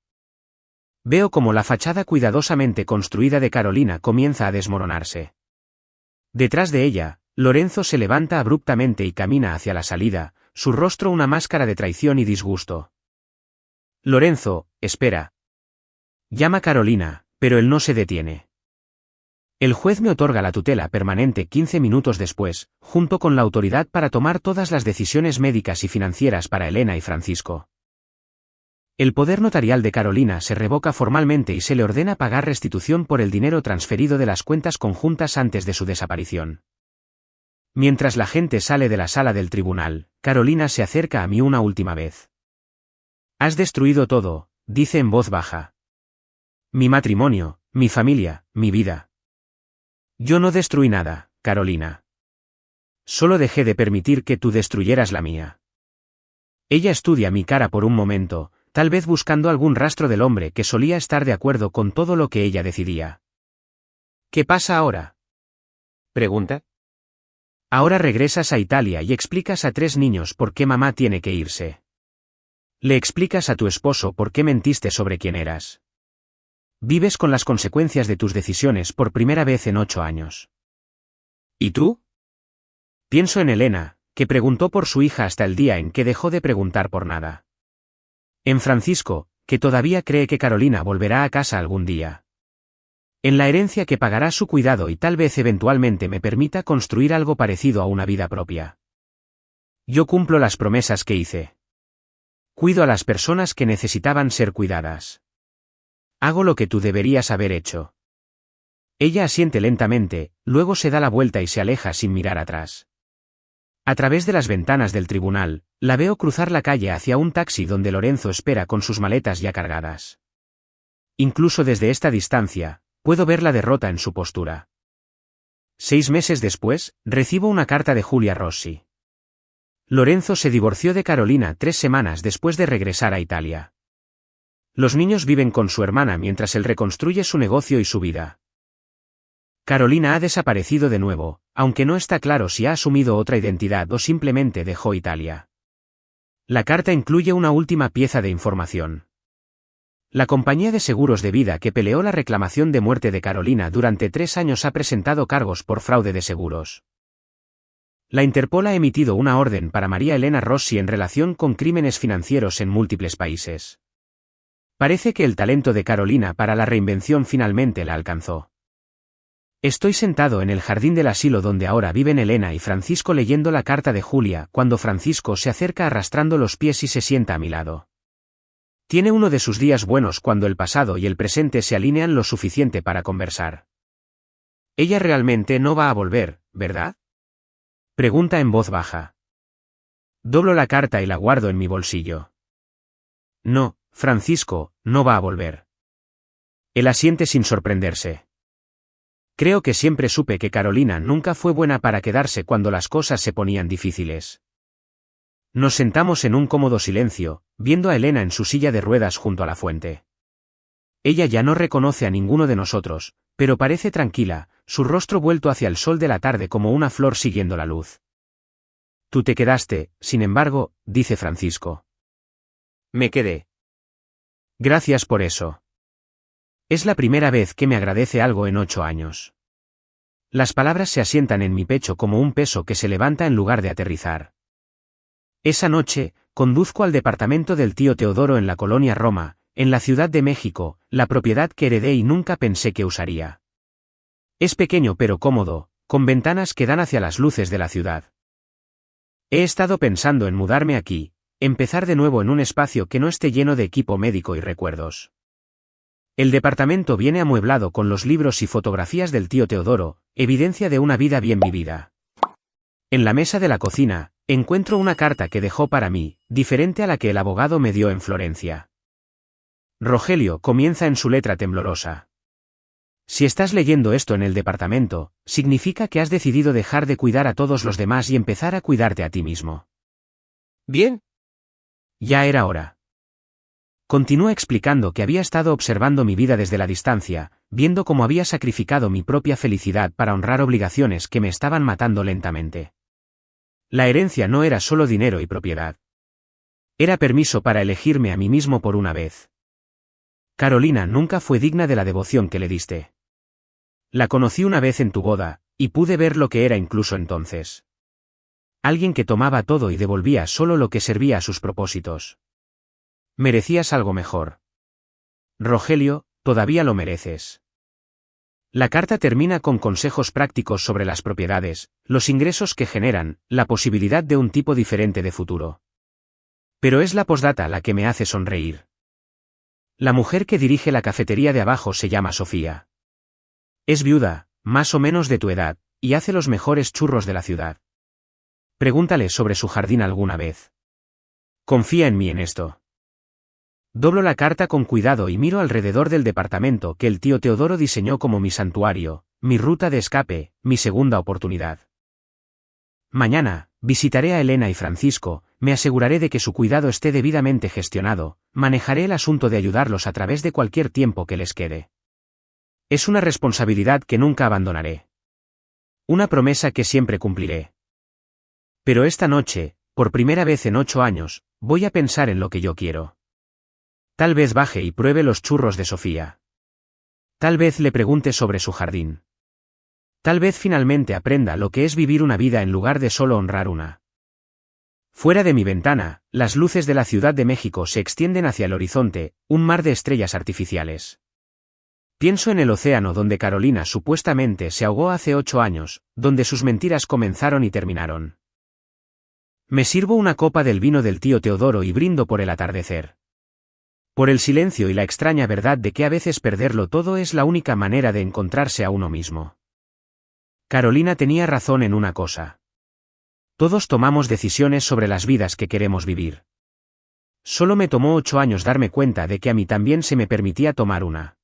Veo cómo la fachada cuidadosamente construida de Carolina comienza a desmoronarse. Detrás de ella, Lorenzo se levanta abruptamente y camina hacia la salida, su rostro una máscara de traición y disgusto. Lorenzo, espera. Llama Carolina, pero él no se detiene. El juez me otorga la tutela permanente 15 minutos después, junto con la autoridad para tomar todas las decisiones médicas y financieras para Elena y Francisco. El poder notarial de Carolina se revoca formalmente y se le ordena pagar restitución por el dinero transferido de las cuentas conjuntas antes de su desaparición. Mientras la gente sale de la sala del tribunal, Carolina se acerca a mí una última vez. Has destruido todo, dice en voz baja. Mi matrimonio, mi familia, mi vida. Yo no destruí nada, Carolina. Solo dejé de permitir que tú destruyeras la mía. Ella estudia mi cara por un momento, tal vez buscando algún rastro del hombre que solía estar de acuerdo con todo lo que ella decidía. ¿Qué pasa ahora?, pregunta. Ahora regresas a Italia y explicas a 3 niños por qué mamá tiene que irse. Le explicas a tu esposo por qué mentiste sobre quién eras. Vives con las consecuencias de tus decisiones por primera vez en 8 años. ¿Y tú? Pienso en Elena, que preguntó por su hija hasta el día en que dejó de preguntar por nada. En Francisco, que todavía cree que Carolina volverá a casa algún día. En la herencia que pagará su cuidado y tal vez eventualmente me permita construir algo parecido a una vida propia. Yo cumplo las promesas que hice. Cuido a las personas que necesitaban ser cuidadas. Hago lo que tú deberías haber hecho. Ella asiente lentamente, luego se da la vuelta y se aleja sin mirar atrás. A través de las ventanas del tribunal, la veo cruzar la calle hacia un taxi donde Lorenzo espera con sus maletas ya cargadas. Incluso desde esta distancia, puedo ver la derrota en su postura. 6 meses después, recibo una carta de Julia Rossi. Lorenzo se divorció de Carolina 3 semanas después de regresar a Italia. Los niños viven con su hermana mientras él reconstruye su negocio y su vida. Carolina ha desaparecido de nuevo, aunque no está claro si ha asumido otra identidad o simplemente dejó Italia. La carta incluye una última pieza de información. La compañía de seguros de vida que peleó la reclamación de muerte de Carolina durante 3 años ha presentado cargos por fraude de seguros. La Interpol ha emitido una orden para María Elena Rossi en relación con crímenes financieros en múltiples países. Parece que el talento de Carolina para la reinvención finalmente la alcanzó. Estoy sentado en el jardín del asilo donde ahora viven Elena y Francisco leyendo la carta de Julia cuando Francisco se acerca arrastrando los pies y se sienta a mi lado. Tiene uno de sus días buenos cuando el pasado y el presente se alinean lo suficiente para conversar. Ella realmente no va a volver, ¿verdad?, pregunta en voz baja. Doblo la carta y la guardo en mi bolsillo. No, Francisco, no va a volver. Él asiente sin sorprenderse. Creo que siempre supe que Carolina nunca fue buena para quedarse cuando las cosas se ponían difíciles. Nos sentamos en un cómodo silencio, viendo a Elena en su silla de ruedas junto a la fuente. Ella ya no reconoce a ninguno de nosotros, pero parece tranquila, su rostro vuelto hacia el sol de la tarde como una flor siguiendo la luz. Tú te quedaste, sin embargo, dice Francisco. Me quedé. Gracias por eso. Es la primera vez que me agradece algo en 8 años. Las palabras se asientan en mi pecho como un peso que se levanta en lugar de aterrizar. Esa noche, conduzco al departamento del tío Teodoro en la colonia Roma, en la Ciudad de México, la propiedad que heredé y nunca pensé que usaría. Es pequeño pero cómodo, con ventanas que dan hacia las luces de la ciudad. He estado pensando en mudarme aquí, empezar de nuevo en un espacio que no esté lleno de equipo médico y recuerdos. El departamento viene amueblado con los libros y fotografías del tío Teodoro, evidencia de una vida bien vivida. En la mesa de la cocina, encuentro una carta que dejó para mí, diferente a la que el abogado me dio en Florencia. Rogelio, comienza en su letra temblorosa. Si estás leyendo esto en el departamento, significa que has decidido dejar de cuidar a todos los demás y empezar a cuidarte a ti mismo. Bien. Ya era hora. Continúa explicando que había estado observando mi vida desde la distancia, viendo cómo había sacrificado mi propia felicidad para honrar obligaciones que me estaban matando lentamente. La herencia no era solo dinero y propiedad. Era permiso para elegirme a mí mismo por una vez. Carolina nunca fue digna de la devoción que le diste. La conocí una vez en tu boda, y pude ver lo que era incluso entonces. Alguien que tomaba todo y devolvía solo lo que servía a sus propósitos. Merecías algo mejor. Rogelio, todavía lo mereces. La carta termina con consejos prácticos sobre las propiedades, los ingresos que generan, la posibilidad de un tipo diferente de futuro. Pero es la posdata la que me hace sonreír. La mujer que dirige la cafetería de abajo se llama Sofía. Es viuda, más o menos de tu edad, y hace los mejores churros de la ciudad. Pregúntale sobre su jardín alguna vez. Confía en mí en esto. Doblo la carta con cuidado y miro alrededor del departamento que el tío Teodoro diseñó como mi santuario, mi ruta de escape, mi segunda oportunidad. Mañana, visitaré a Elena y Francisco, me aseguraré de que su cuidado esté debidamente gestionado, manejaré el asunto de ayudarlos a través de cualquier tiempo que les quede. Es una responsabilidad que nunca abandonaré. Una promesa que siempre cumpliré. Pero esta noche, por primera vez en 8 años, voy a pensar en lo que yo quiero. Tal vez baje y pruebe los churros de Sofía. Tal vez le pregunte sobre su jardín. Tal vez finalmente aprenda lo que es vivir una vida en lugar de solo honrar una. Fuera de mi ventana, las luces de la Ciudad de México se extienden hacia el horizonte, un mar de estrellas artificiales. Pienso en el océano donde Carolina supuestamente se ahogó hace 8 años, donde sus mentiras comenzaron y terminaron. Me sirvo una copa del vino del tío Teodoro y brindo por el atardecer. Por el silencio y la extraña verdad de que a veces perderlo todo es la única manera de encontrarse a uno mismo. Carolina tenía razón en una cosa. Todos tomamos decisiones sobre las vidas que queremos vivir. Solo me tomó 8 años darme cuenta de que a mí también se me permitía tomar una.